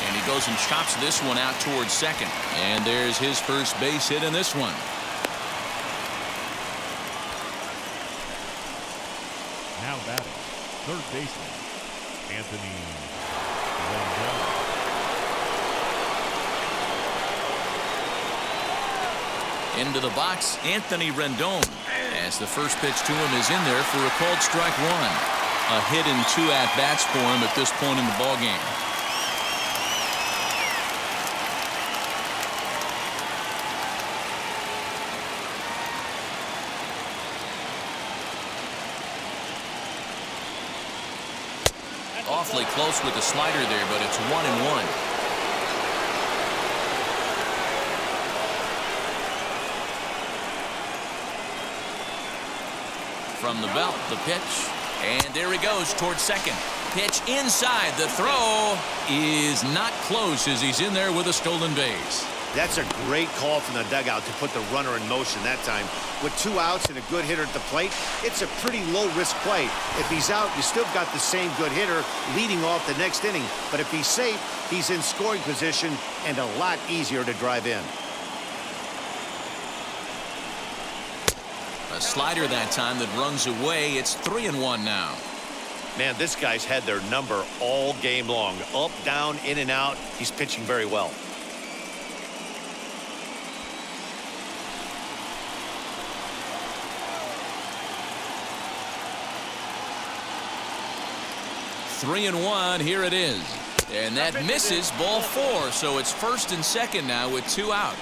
And he goes and chops this one out towards second. And there's his first base hit in this one.
Now batting, third baseman, Anthony Rendon.
Into the box, Anthony Rendon. As the first pitch to him is in there for a called strike 1. A hit in 2 at-bats for him at this point in the ballgame. Awfully close with the slider there, but it's 1-1. From the belt, the pitch. And there he goes towards second. Pitch inside. The throw is not close as he's in there with a stolen base.
That's a great call from the dugout to put the runner in motion that time. With 2 outs and a good hitter at the plate, it's a pretty low-risk play. If he's out, you still got the same good hitter leading off the next inning. But if he's safe, he's in scoring position and a lot easier to drive in.
A slider that time that runs away. It's 3-1 now.
Man, this guy's had their number all game long. Up, down, in and out. He's pitching very well.
Three and one. Here it is. And that misses. Ball 4. So it's first and second now with 2 out.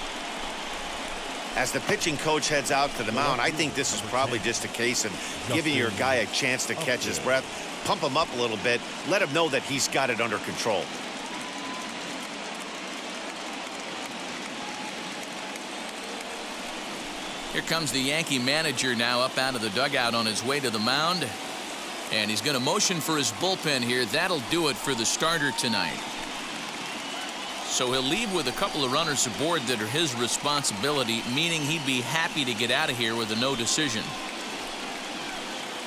As the pitching coach heads out to the mound, I think this is probably just a case of giving your guy a chance to catch his breath, pump him up a little bit, let him know that he's got it under control.
Here comes the Yankee manager now up out of the dugout on his way to the mound. And he's going to motion for his bullpen here. That'll do it for the starter tonight. So he'll leave with a couple of runners aboard that are his responsibility, meaning he'd be happy to get out of here with a no decision.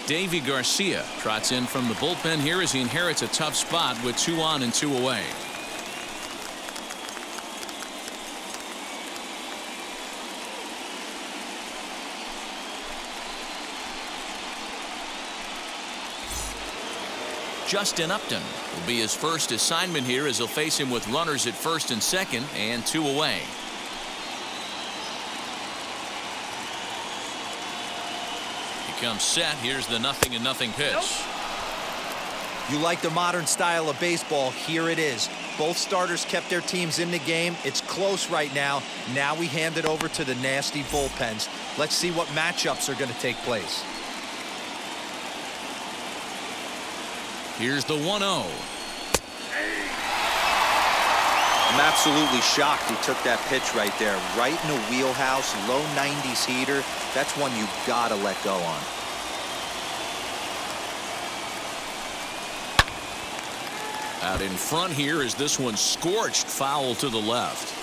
Davy Garcia trots in from the bullpen here as he inherits a tough spot with 2 on and 2 away. Justin Upton will be his first assignment here as he'll face him with runners at first and second and 2 away. He comes set. Here's the 0-0 pitch.
You like the modern style of baseball. Here it is. Both starters kept their teams in the game. It's close right now. Now we hand it over to the nasty bullpens. Let's see what matchups are going to take place.
Here's the 1-0.
I'm absolutely shocked he took that pitch right there. Right in the wheelhouse, low 90s heater. That's one you gotta let go on.
Out in front here is this one scorched foul to the left.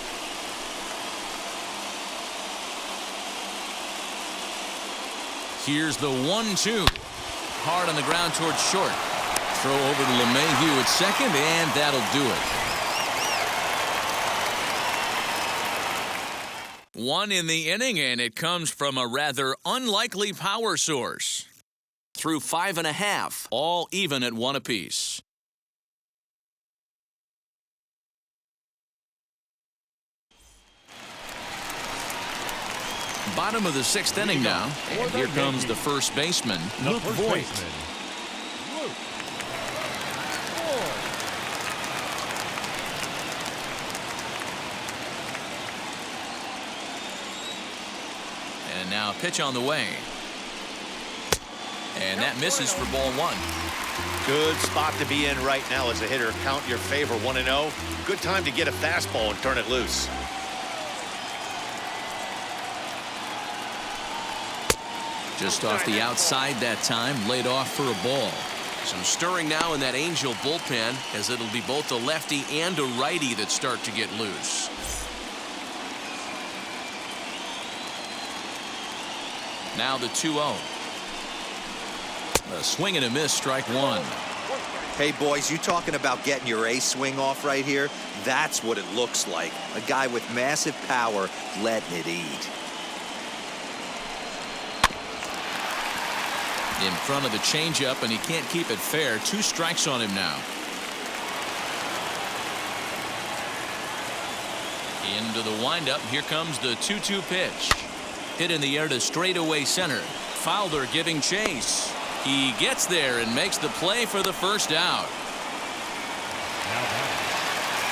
Here's the 1-2. Hard on the ground towards short. Throw over to LeMahieu at second, and that'll do it. 1 in the inning, and it comes from a rather unlikely power source. Through 5 1/2, all even at 1 apiece. Bottom of the 6th inning now, and here comes the first baseman, Luke Voigt. And now a pitch on the way. And that misses for ball 1.
Good spot to be in right now as a hitter. Count your favor 1-0. Good time to get a fastball and turn it loose.
Just off the outside that time, laid off for a ball.
Some stirring now in that Angel bullpen, as it'll be both a lefty and a righty that start to get loose.
Now the 2-0. A swing and a miss, strike 1.
Hey, boys, you talking about getting your ace swing off right here? That's what it looks like. A guy with massive power letting it eat.
In front of the changeup, and he can't keep it fair. 2 strikes on him now. Into the windup. Here comes the 2-2 pitch. Hit in the air to straightaway center. Fowler giving chase. He gets there and makes the play for the first out.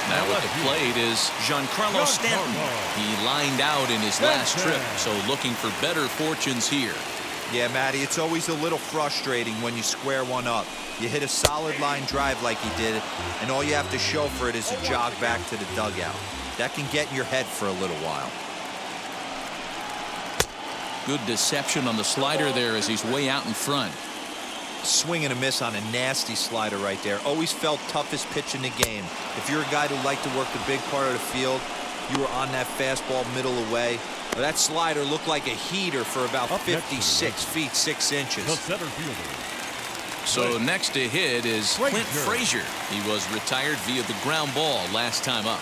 Now at the plate is Giancarlo Stanton. He lined out in his last trip, so looking for better fortunes here.
Yeah, Matty, it's always a little frustrating when you square one up. You hit a solid line drive like he did, and all you have to show for it is a jog back to the dugout. That can get in your head for a little while.
Good deception on the slider there as he's way out in front.
Swing and a miss on a nasty slider right there. Always felt toughest pitch in the game. If you're a guy who liked to work the big part of the field, you were on that fastball middle away. Well, that slider looked like a heater for about 56 feet 6 inches.
The center fielder.
So next to hit is Clint Frazier. He was retired via the ground ball last time up.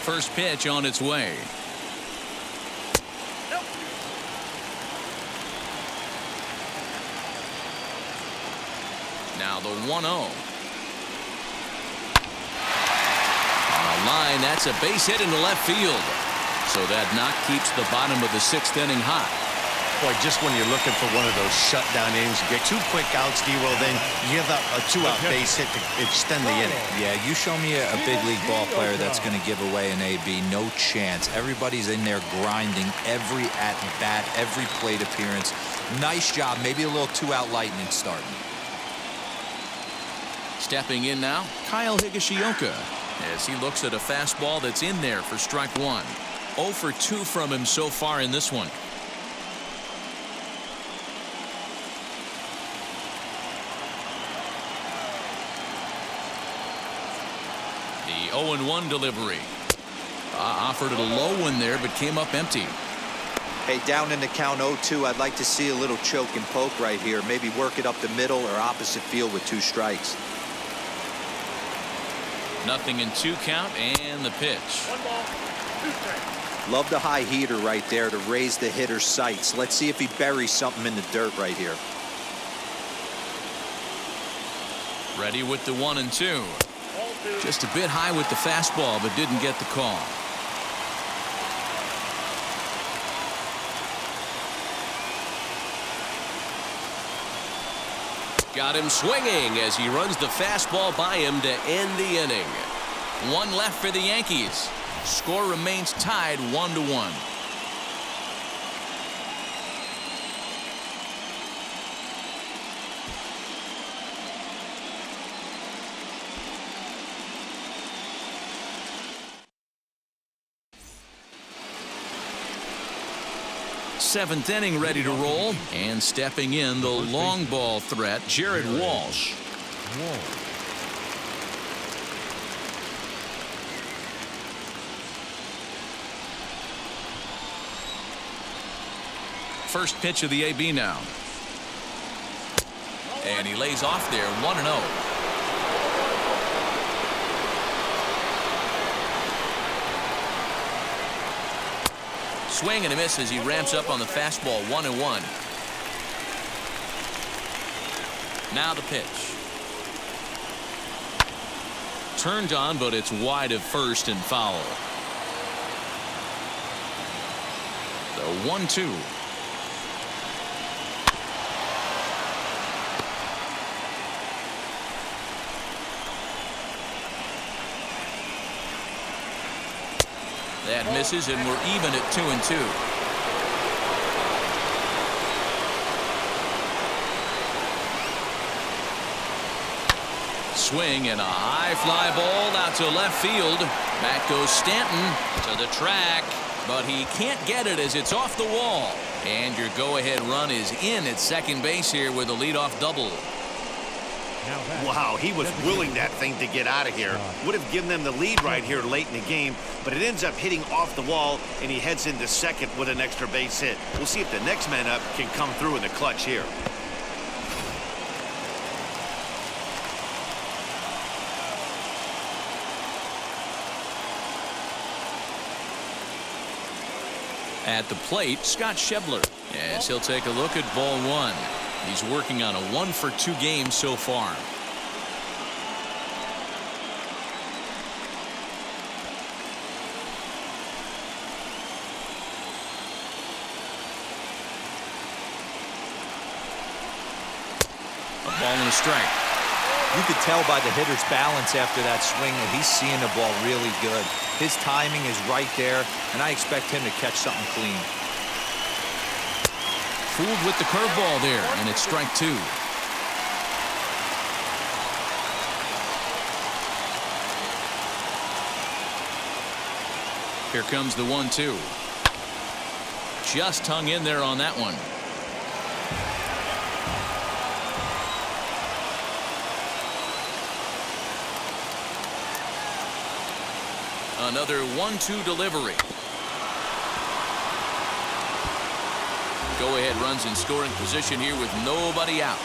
First pitch on its way. Now the 1-0. On a line, that's a base hit into left field. So that knock keeps the bottom of the 6th inning hot.
Boy, just when you're looking for one of those shutdown innings, you get 2 quick outs, D-Roll, then you give up a 2-out base hit to extend the inning.
Yeah, you show me a big league ball player that's going to give away an AB. No chance. Everybody's in there grinding every at-bat, every plate appearance. Nice job. Maybe a little 2-out lightning starting.
Stepping in now, Kyle Higashioka, as he looks at a fastball that's in there for strike 1. 0 for 2 from him so far in this one. The 0-1 delivery. Offered it a low one there, but came up empty.
Hey, down in the count 0-2, I'd like to see a little choke and poke right here. Maybe work it up the middle or opposite field with 2 strikes.
Nothing in 2 count, and the pitch.
1 ball, 2 strikes.
Love the high heater right there to raise the hitter's sights. Let's see if he buries something in the dirt right here.
Ready with the 1-2.
Ball 2.
Just a bit high with the fastball, but didn't get the call. Got him swinging as he runs the fastball by him to end the inning. 1 left for the Yankees. Score remains tied 1-1. Seventh inning ready to roll, and stepping in the long ball threat, Jared Walsh. First pitch of the AB now. And he lays off there, 1-0. Swing and a miss as he ramps up on the fastball, 1-1. Now the pitch. Turned on, but it's wide of first and foul. The 1-2. That misses, and we're even at 2-2. Swing and a high fly ball out to left field. Back goes Stanton to the track, but he can't get it as it's off the wall. And your go-ahead run is in at second base here with a leadoff double.
Wow, he was willing that thing to get out of here. Would have given them the lead right here late in the game, but it ends up hitting off the wall, and he heads into second with an extra base hit. We'll see if the next man up can come through in the clutch here.
At the plate, Scott Schebler, as he'll take a look at ball 1. He's working on a 1-for-2 game so far. A ball and a strike.
You could tell by the hitter's balance after that swing that he's seeing the ball really good. His timing is right there, and I expect him to catch something clean.
Fooled with the curveball there, and it's strike 2. Here comes the 1-2. Just hung in there on that one. Another 1-2 delivery. Go-ahead runs in scoring position here with nobody out.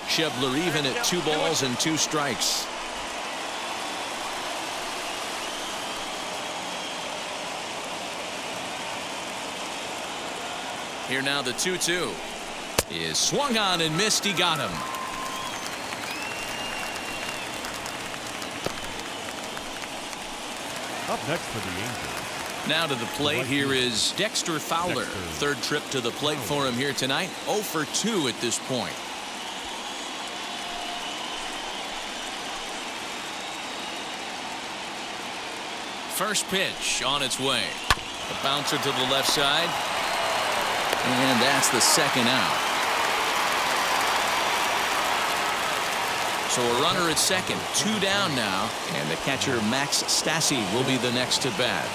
Schebler even at 2 balls and 2 strikes. Here now the 2-2 is swung on and missed. He got him.
Up next for the Angels.
Now to the plate here is Dexter Fowler. Third trip to the plate for him here tonight. 0 for 2 at this point. First pitch on its way. A bouncer to the left side. And that's the second out. So a runner at second, 2 down now, and the catcher Max Stassi will be the next to bat.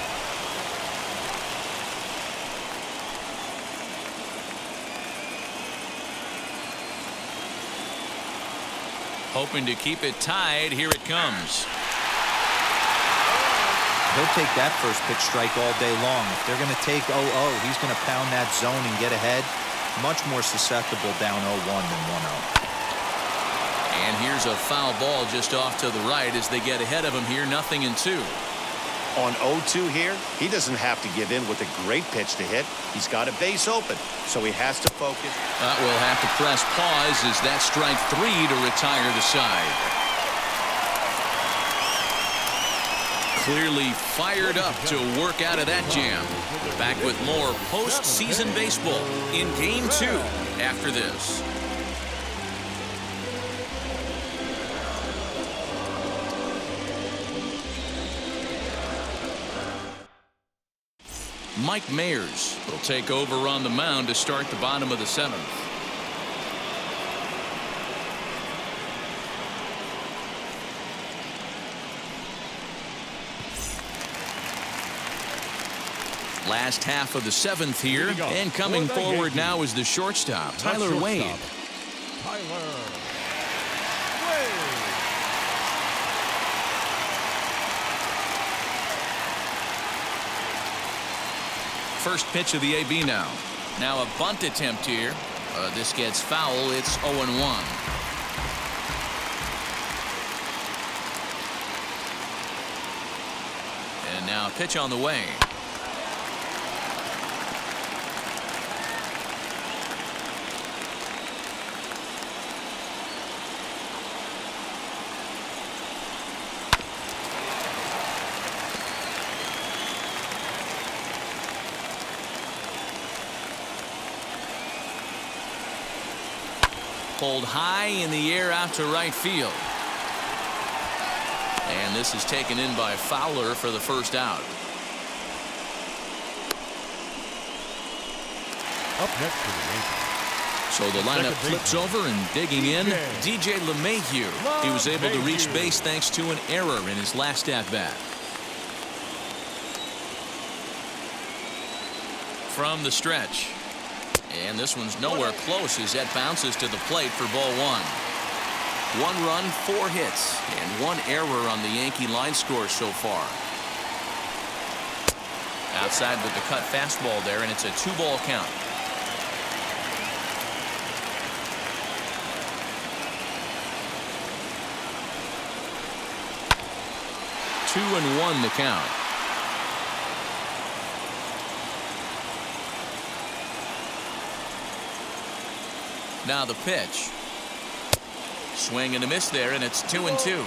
Hoping to keep it tied. Here it comes.
He'll take that first pitch strike all day long. If they're going to take 0-0, he's going to pound that zone and get ahead. Much more susceptible down 0-1 than 1-0.
And here's a foul ball just off to the right as they get ahead of him here. 0-2.
On 0-2 here, he doesn't have to give in with a great pitch to hit. He's got a base open, so he has to focus.
We'll have to press pause as that strike 3 to retire the side. Clearly fired up to work out of that jam. Back with more postseason baseball in Game 2 after this. Mike Mayers will take over on the mound to start the bottom of the 7th. Last half of the 7th here, and coming forward now is the shortstop, Tyler Wade.
Tyler Wade.
First pitch of the AB now. Now a bunt attempt here. This gets foul. It's 0-1. And now a pitch on the way. Pulled high in the air out to right field. And this is taken in by Fowler for the first out.
Up next for the Yankees.
So the lineup flips over and digging in. DJ LeMahieu. He was able to reach base thanks to an error in his last at bat. From the stretch. And this one's nowhere close as that bounces to the plate for ball 1. 1 run, 4 hits, and 1 error on the Yankee line score so far. Outside with the cut fastball there, and it's a 2-ball count. Two and 1 the count. Now the pitch. Swing and a miss there, and it's 2-2.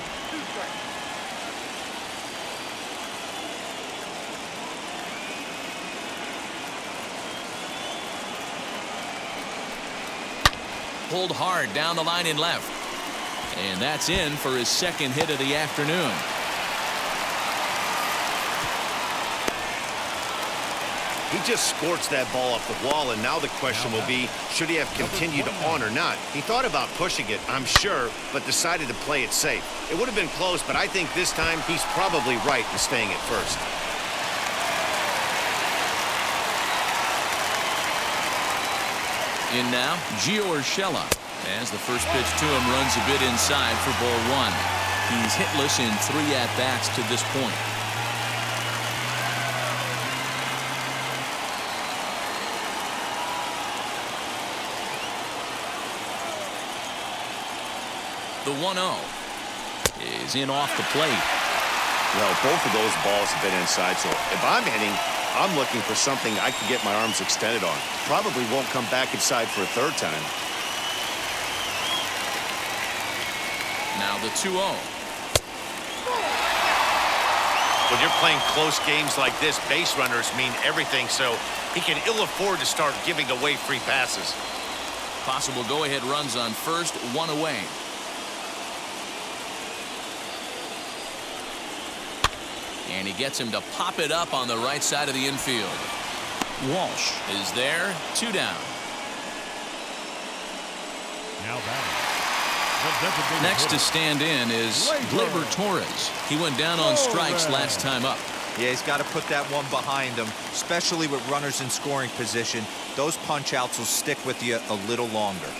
Pulled hard down the line in left. And that's in for his second hit of the afternoon.
He just scorched that ball off the wall, and now the question will be, should he have continued on or not? He thought about pushing it, I'm sure, but decided to play it safe. It would have been close, but I think this time he's probably right in staying at first.
In now, Gio Urshela. As the first pitch to him runs a bit inside for ball one. He's hitless in 3 at-bats to this point. The 1-0 is in off the plate.
Well, both of those balls have been inside, so if I'm hitting, I'm looking for something I can get my arms extended on. Probably won't come back inside for a third time.
Now the 2-0.
When you're playing close games like this, base runners mean everything, so he can ill afford to start giving away free passes.
Possible go-ahead runs on first, 1 away. And he gets him to pop it up on the right side of the infield. Walsh is there, 2 down.
Now batting.
Next to stand in is Gleyber Torres. He went down on strikes last time up.
Yeah, he's got to put that one behind him, especially with runners in scoring position. Those punch outs will stick with you a little longer.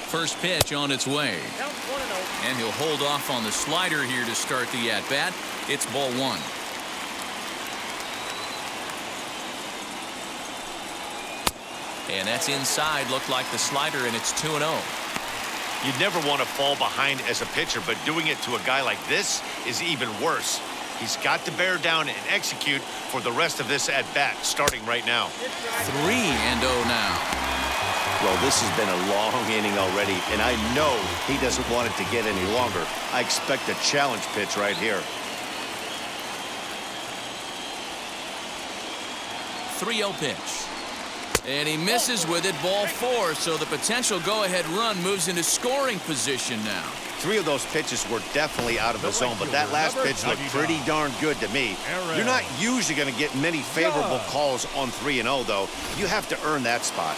First pitch on its way.
Count 1-0.
And he'll hold off on the slider here to start the at-bat. It's ball 1. And that's inside. Looked like the slider, and it's 2-0.
You'd never want to fall behind as a pitcher, but doing it to a guy like this is even worse. He's got to bear down and execute for the rest of this at-bat, starting right now.
3-0 now.
Well, this has been a long inning already, and I know he doesn't want it to get any longer. I expect a challenge pitch right here.
3-0 pitch. And he misses with it, ball 4, so the potential go-ahead run moves into scoring position now.
3 of those pitches were definitely out of the zone, but that last pitch looked pretty darn good to me. You're not usually going to get many favorable calls on 3-0, though. You have to earn that spot.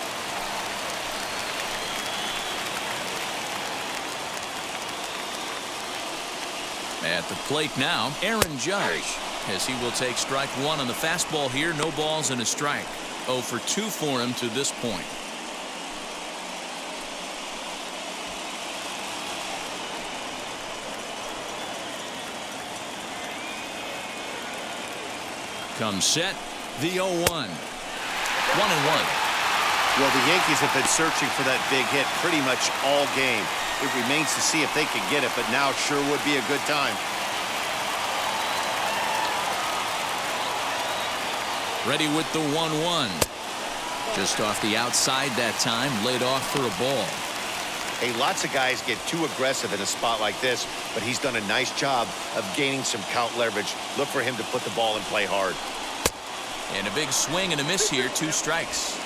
At the plate now, Aaron Judge, as he will take strike 1 on the fastball here. No balls and a strike. 0 for 2 for him to this point. Comes set, the 0-1. 1-1.
Well, the Yankees have been searching for that big hit pretty much all game. It remains to see if they can get it, but now sure would be a good time.
Ready with the 1-1. Just off the outside that time, laid off for a ball.
Hey, lots of guys get too aggressive in a spot like this, but he's done a nice job of gaining some count leverage. Look for him to put the ball and play hard.
And a big swing and a miss here, 2 strikes.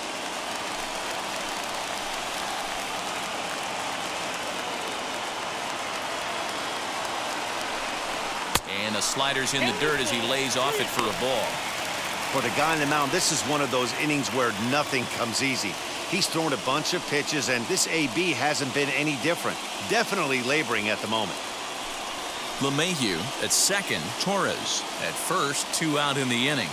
And the slider's in the dirt as he lays off it for a ball.
For the guy on the mound, this is one of those innings where nothing comes easy. He's thrown a bunch of pitches, and this AB hasn't been any different. Definitely laboring at the moment.
LeMahieu at second, Torres at first, 2 out in the inning.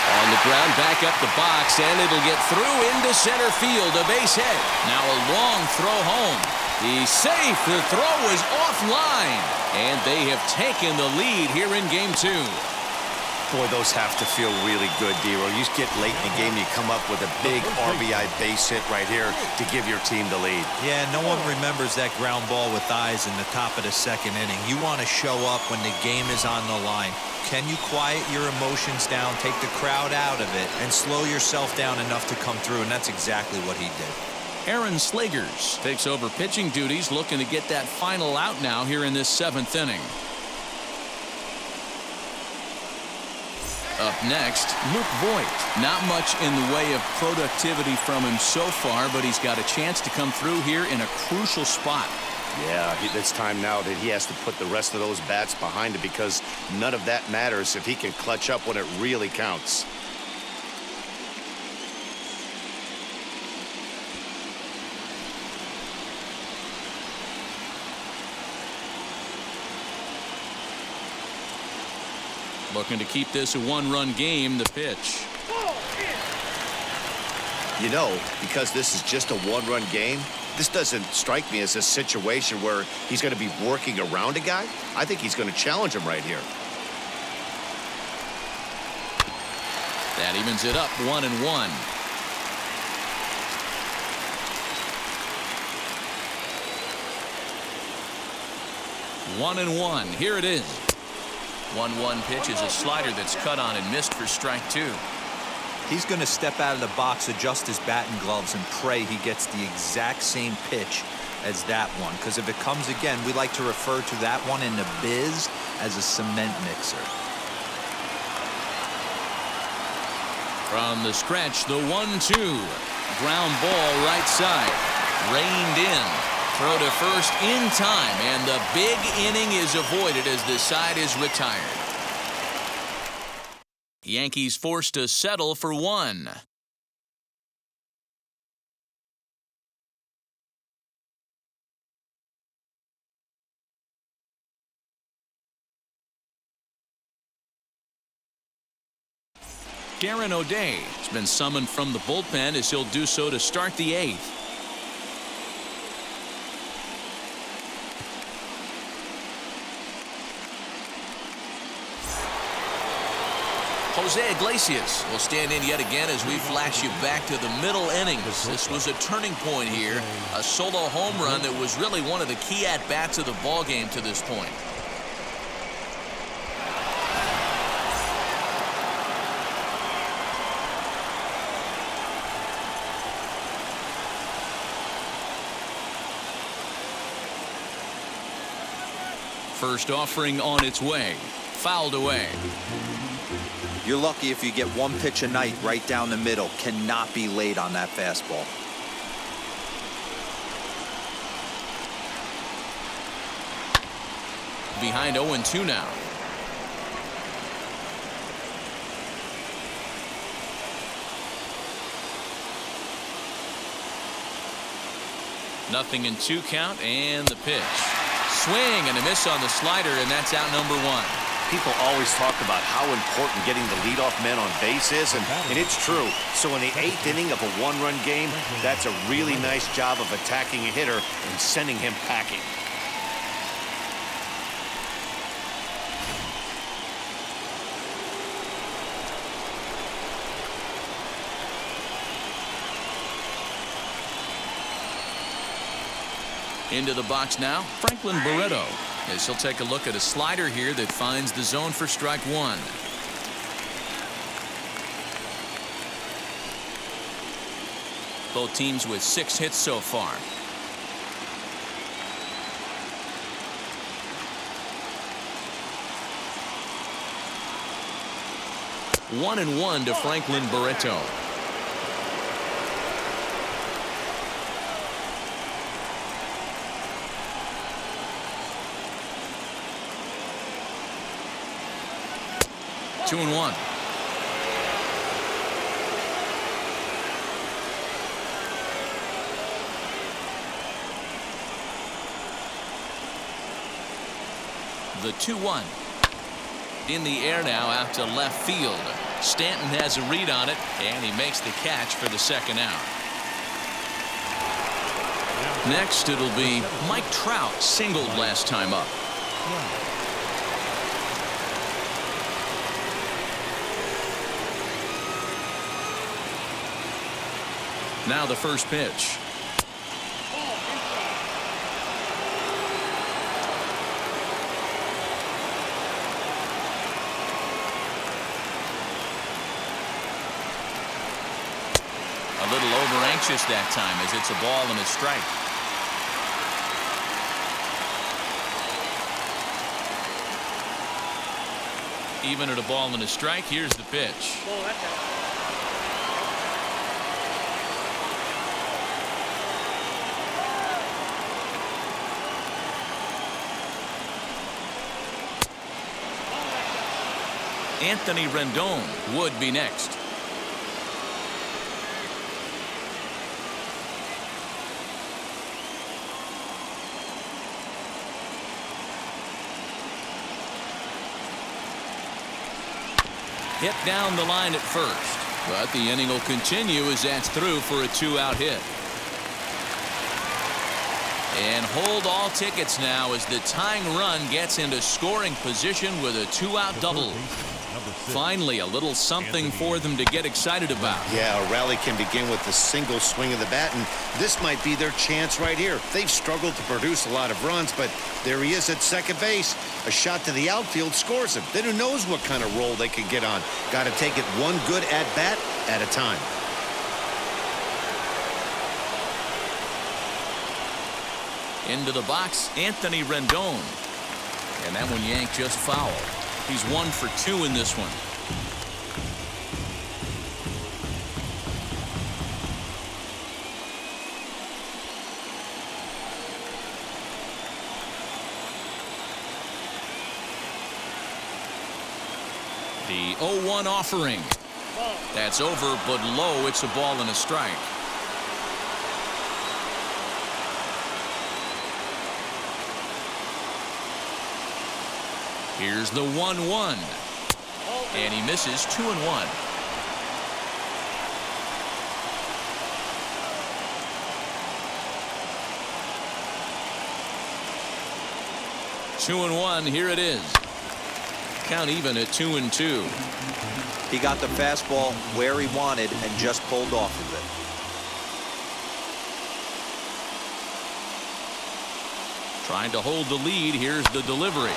On the ground, back up the box, and it'll get through into center field, a base hit. Now a long throw home. He's safe. The throw is offline, and they have taken the lead here in game 2.
Boy, those have to feel really good, D-Roy. You just get late in the game, you come up with a big RBI base hit right here to give your team the lead.
Yeah, no one remembers that ground ball with eyes in the top of the 2nd inning. You want to show up when the game is on the line. Can you quiet your emotions down, take the crowd out of it, and slow yourself down enough to come through? And that's exactly what he did.
Aaron Slagers takes over pitching duties, looking to get that final out now here in this 7th inning. Up next, Luke Voigt. Not much in the way of productivity from him so far, but he's got a chance to come through here in a crucial spot.
Yeah, it's time now that he has to put the rest of those bats behind him, because none of that matters if he can clutch up when it really counts.
Looking to keep this a 1-run game. The pitch.
You know, because this is just a one-run game, this doesn't strike me as a situation where he's going to be working around a guy. I think he's going to challenge him right here.
That evens it up 1-1. One and one. Here it is. 1-1 pitch is a slider that's cut on and missed for strike two.
He's going to step out of the box, adjust his bat and gloves, and pray he gets the exact same pitch as that one. Because if it comes again, we like to refer to that one in the biz as a cement mixer.
From the stretch, the 1-2. Ground ball right side. Reined in. Throw to first in time, and the big inning is avoided as the side is retired. Yankees forced to settle for one. Garen O'Day has been summoned from the bullpen as he'll do so to start the eighth. Jose Iglesias will stand in yet again as we flash you back to the middle innings. This was a turning point here, a solo home run that was really one of the key at-bats of the ballgame to this point. First offering on its way, fouled away.
You're lucky if you get one pitch a night right down the middle. Cannot be late on that fastball.
Behind 0-2 now. Nothing in 2 count, and the pitch. Swing and a miss on the slider, and that's out number 1.
People always talk about how important getting the leadoff man on base is, and it's true. So in the 8th inning of a one-run game, that's a really nice job of attacking a hitter and sending him packing.
Into the box now, Franklin Barreto, as he'll take a look at a slider here that finds the zone for strike 1. Both teams with 6 hits so far. One and one to Franklin Barreto. Two and one. The 2-1. In the air now out to left field. Stanton has a read on it, and he makes the catch for the second out. Next, it'll be Mike Trout, singled last time up. Now the first pitch. A little over anxious that time as it's a ball and a strike. Even at a ball and a strike, here's the pitch. Anthony Rendon would be next. Hit down the line at first. But the inning will continue as that's through for a 2-out hit. And hold all tickets now as the tying run gets into scoring position with a 2-out double. Finally, a little something for them to get excited about.
Yeah, a rally can begin with a single swing of the bat, and this might be their chance right here. They've struggled to produce a lot of runs, but there he is at second base. A shot to the outfield scores him. Then who knows what kind of roll they can get on. Got to take it one good at-bat at a time.
Into the box, Anthony Rendon. And that one yanked just foul. He's 1 for 2 in this one. The 0-1 offering. That's over, but low. It's a ball and a strike. Here's the 1-1. And he misses 2-1. Two and 1. Here it is. Count even at 2-2.
He got the fastball where he wanted and just pulled off of it.
Trying to hold the lead. Here's the delivery.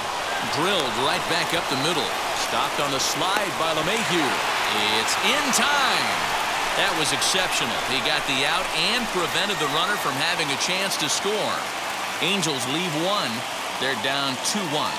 Drilled right back up the middle. Stopped on the slide by LeMahieu. It's in time. That was exceptional. He got the out and prevented the runner from having a chance to score. Angels leave 1. They're down 2-1.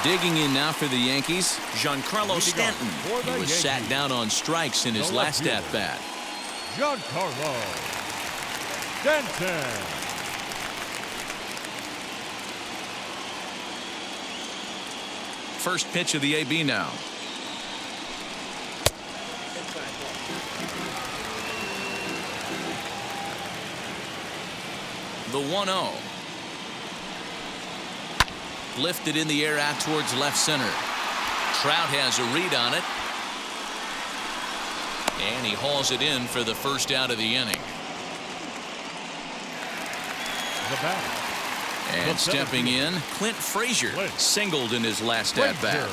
Digging in now for the Yankees, Giancarlo Stanton. He was sat down on strikes in his last at-bat.
Giancarlo Stanton.
First pitch of the AB now. The 1-0. Lifted in the air out towards left center. Trout has a read on it. And he hauls it in for the first out of the inning. And stepping in, Clint Frazier singled in his last at-bat.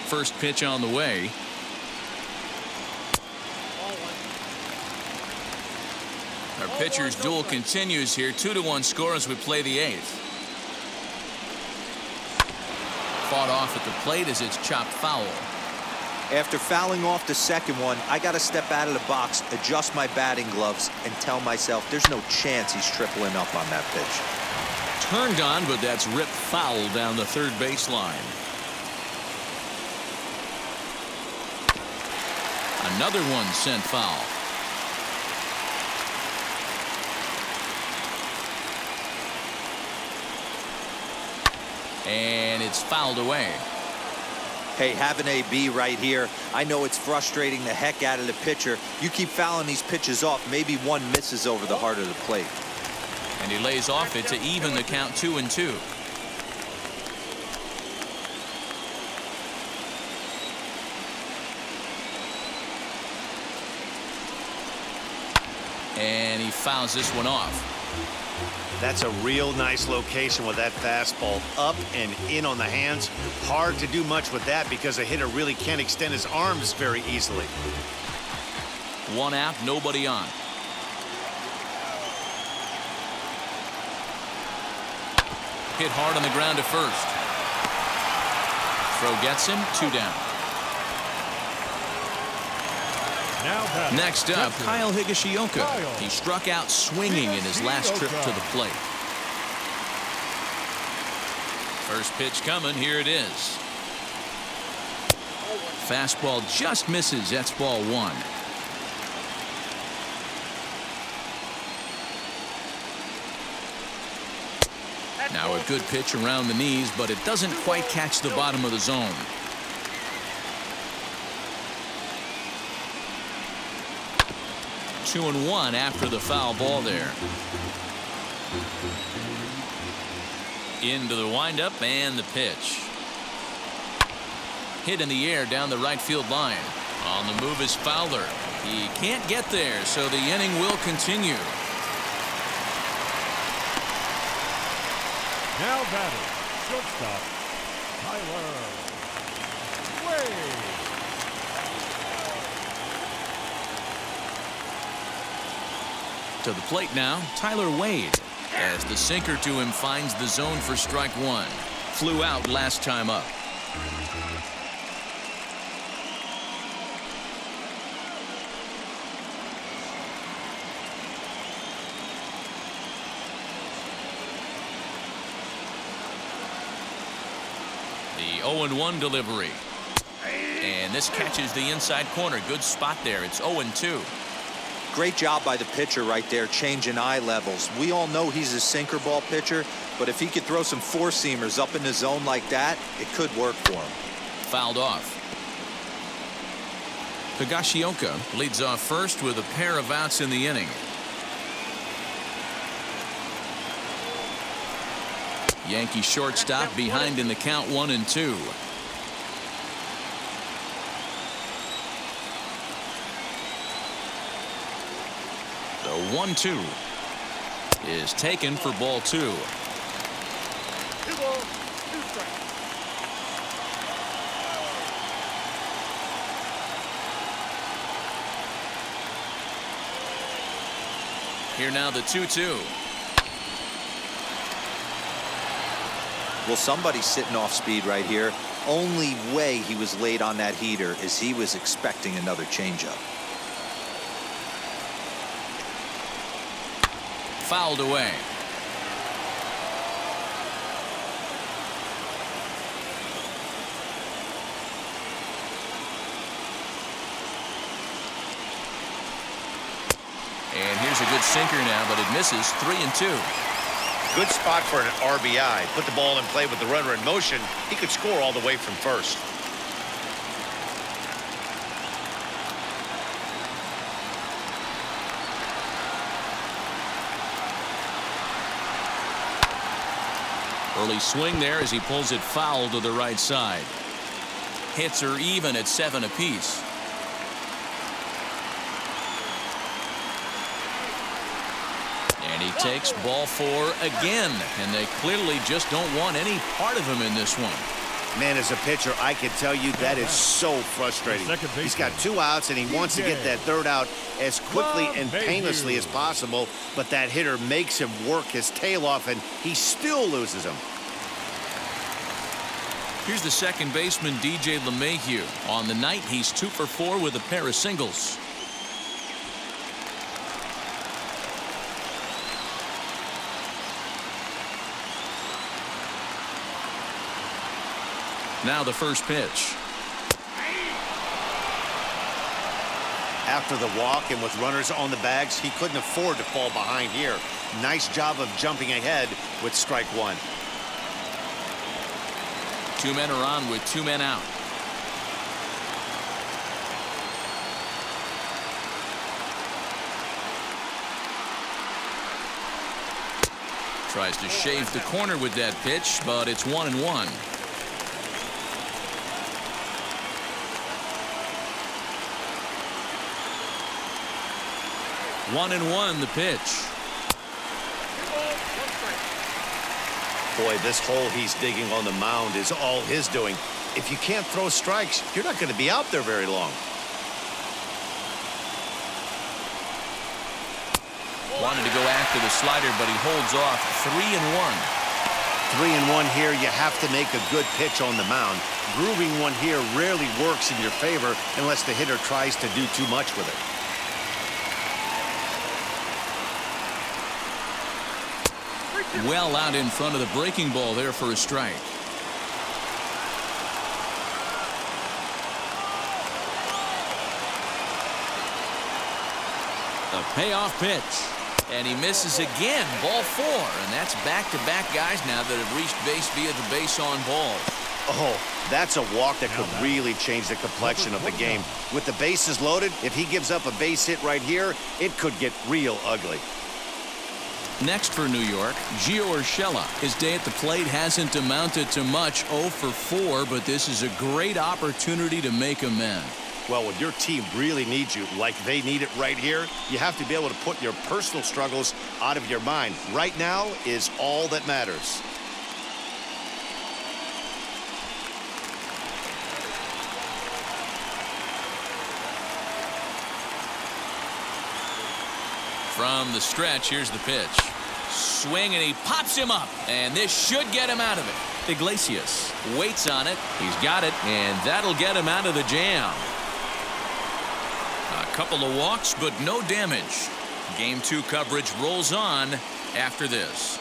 First pitch on the way. Our pitcher's duel continues here. 2-1 score as we play the 8th. Fought off at the plate as it's chopped foul.
After fouling off the second one, I got to step out of the box, adjust my batting gloves, and tell myself there's no chance he's tripling up on that pitch.
Turned on, but that's ripped foul down the third baseline. Another one sent foul. And it's fouled away.
Hey, have an AB right here. I know it's frustrating the heck out of the pitcher. You keep fouling these pitches off, maybe one misses over the heart of the plate.
And he lays off it to even the count 2-2. And he fouls this one off.
That's a real nice location with that fastball up and in on the hands. Hard to do much with that because a hitter really can't extend his arms very easily.
One out, nobody on. Hit hard on the ground to first. Throw gets him, 2 down. Next up, Kyle Higashioka. He struck out swinging in his last trip to the plate. First pitch coming. Here it is. Fastball just misses. That's ball 1. Now a good pitch around the knees, but it doesn't quite catch the bottom of the zone. 2-1 after the foul ball there. Into the windup and the pitch. Hit in the air down the right field line. On the move is Fowler. He can't get there, so the inning will continue.
Now batting, shortstop, Tyler Wade.
To the plate now, Tyler Wade. As the sinker to him finds the zone for strike one. Flew out last time up. The 0-1 delivery. And this catches the inside corner. Good spot there. It's 0-2.
Great job by the pitcher right there, changing eye levels. We all know he's a sinker ball pitcher, but if he could throw some four-seamers up in the zone like that, it could work for him.
Fouled off. Higashioka leads off first with a pair of outs in the inning. Yankee shortstop behind in the count 1-2. The 1-2 is taken for ball 2.
2 balls, 2 strikes.
Here now the 2-2.
Well, somebody's sitting off speed right here. Only way he was late on that heater is he was expecting another changeup.
Fouled away. And here's a good sinker now, but it misses. 3-2.
Good spot for an RBI. Put the ball in play with the runner in motion. He could score all the way from first.
Early swing there as he pulls it foul to the right side. Hits are even at 7 apiece. And he takes ball 4 again, and they clearly just don't want any part of him in this one.
Man, as a pitcher, I can tell you that is so frustrating. He's got 2 outs, and he wants to get that 3rd out as quickly and painlessly as possible, but that hitter makes him work his tail off, and he still loses him.
Here's the second baseman, DJ LeMahieu. On the night, he's 2 for 4 with a pair of singles. Now the first pitch.
After the walk and with runners on the bags, he couldn't afford to fall behind here. Nice job of jumping ahead with strike 1.
2 men are on with 2 men out. Tries to shave the corner with that pitch, but it's 1-1. 1-1 the pitch.
Boy, this hole he's digging on the mound is all his doing. If you can't throw strikes, you're not going to be out there very long.
Wanted to go after the slider, but he holds off. 3-1.
3-1 here. You have to make a good pitch on the mound. Grooving one here rarely works in your favor unless the hitter tries to do too much with it.
Well out in front of the breaking ball there for a strike. The payoff pitch. And he misses again. Ball 4. And that's back-to-back guys now that have reached base via the base on ball.
Oh, that's a walk that could really change the complexion of the game. With the bases loaded, if he gives up a base hit right here, it could get real ugly.
Next for New York, Gio Urshela. His day at the plate hasn't amounted to much, 0 for 4, but this is a great opportunity to make amends.
Well, when your team really needs you, like they need it right here, you have to be able to put your personal struggles out of your mind. Right now is all that matters.
From the stretch, here's the pitch. Swing, and he pops him up. And this should get him out of it. Iglesias waits on it. He's got it, and that'll get him out of the jam. A couple of walks, but no damage. Game 2 coverage rolls on after this.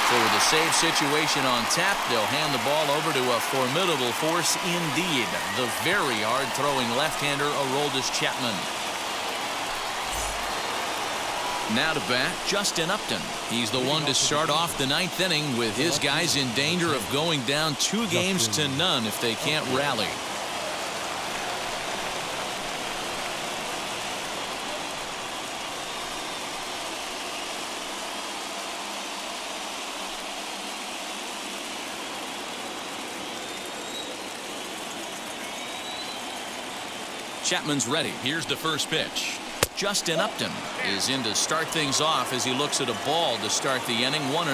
So with a save situation on tap, they'll hand the ball over to a formidable force indeed. The very hard-throwing left-hander, Aroldis Chapman. Now to bat, Justin Upton. He's the one to start off the 9th inning with his guys in danger of going down 2 games to none if they can't rally. Chapman's ready. Here's the first pitch. Justin Upton is in to start things off as he looks at a ball to start the inning, 1-0.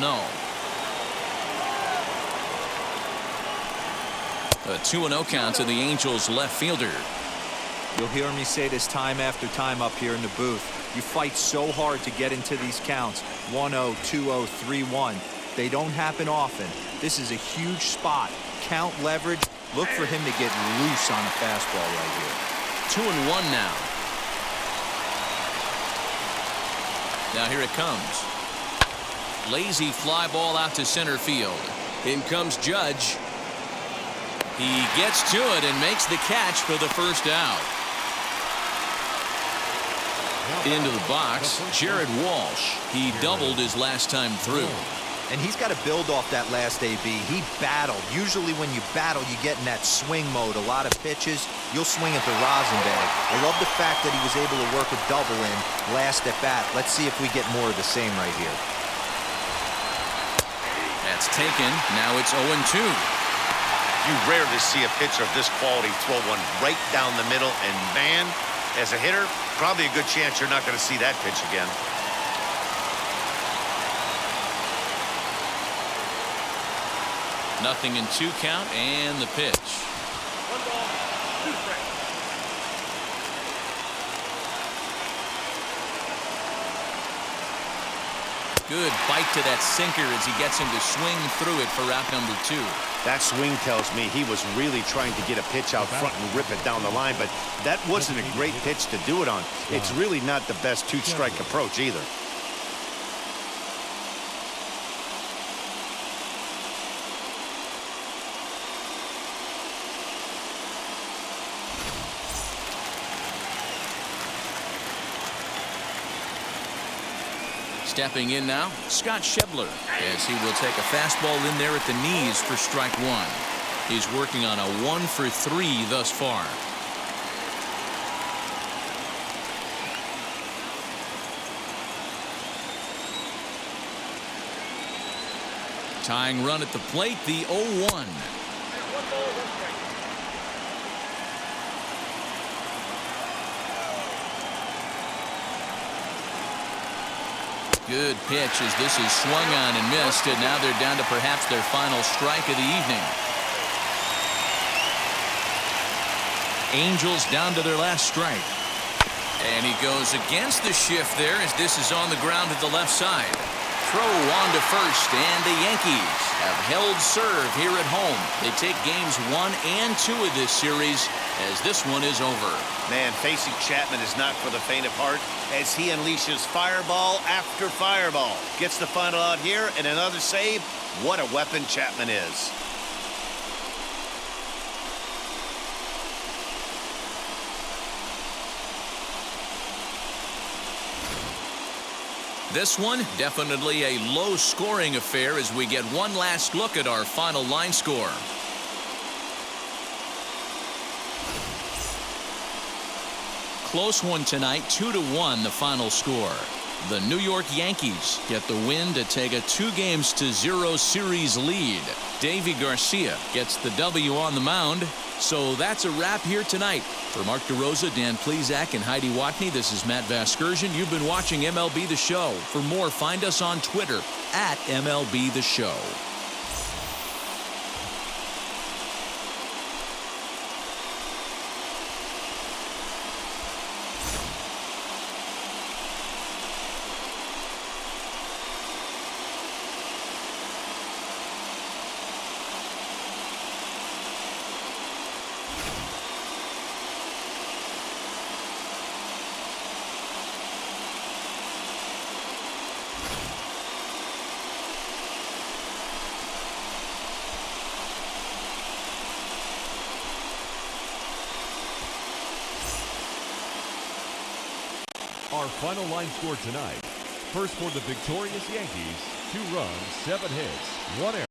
A 2-0 count to the Angels left fielder.
You'll hear me say this time after time up here in the booth. You fight so hard to get into these counts. 1-0, 2-0, 3-1. They don't happen often. This is a huge spot. Count leverage. Look for him to get loose on a fastball right here.
2-1 now. Now here it comes. Lazy fly ball out to center field. In comes Judge. He gets to it and makes the catch for the first out. Into the box, Jared Walsh. He doubled his last time through.
And he's got to build off that last AB. He battled. Usually when you battle, you get in that swing mode. A lot of pitches, you'll swing at the rosin bag. I love the fact that he was able to work a double in last at bat. Let's see if we get more of the same right here.
That's taken. Now it's 0-2.
You rarely see a pitcher of this quality throw one right down the middle, and man, as a hitter, probably a good chance you're not going to see that pitch again.
Nothing in 2 count, and the pitch.
1 ball, 2 strikes.
Good bite to that sinker as he gets him to swing through it for out number 2.
That swing tells me he was really trying to get a pitch out front and rip it down the line, but that wasn't a great pitch to do it on. It's really not the best 2-strike approach either.
Stepping in now, Scott Schebler, as he will take a fastball in there at the knees for strike 1. He's working on a 1 for 3 thus far. Tying run at the plate, the 0-1.
1 ball, 1 strike.
Good pitch as this is swung on and missed, and now they're down to perhaps their final strike of the evening. Angels down to their last strike. And he goes against the shift there as this is on the ground at the left side. Throw on to first, and the Yankees have held serve here at home. They take games 1 and 2 of this series as this one is over.
Man, facing Chapman is not for the faint of heart as he unleashes fireball after fireball. Gets the final out here and another save. What a weapon Chapman is.
This one, definitely a low-scoring affair as we get one last look at our final line score. Close one tonight, 2-1 the final score. The New York Yankees get the win to take a 2-0 series lead. Davy Garcia gets the W on the mound. So that's a wrap here tonight. For Mark DeRosa, Dan Plesac, and Heidi Watney, this is Matt Vasgersian. You've been watching MLB The Show. For more, find us on Twitter at MLB The Show.
Our final line score tonight. First for the victorious Yankees, 2 runs, 7 hits, 1 error.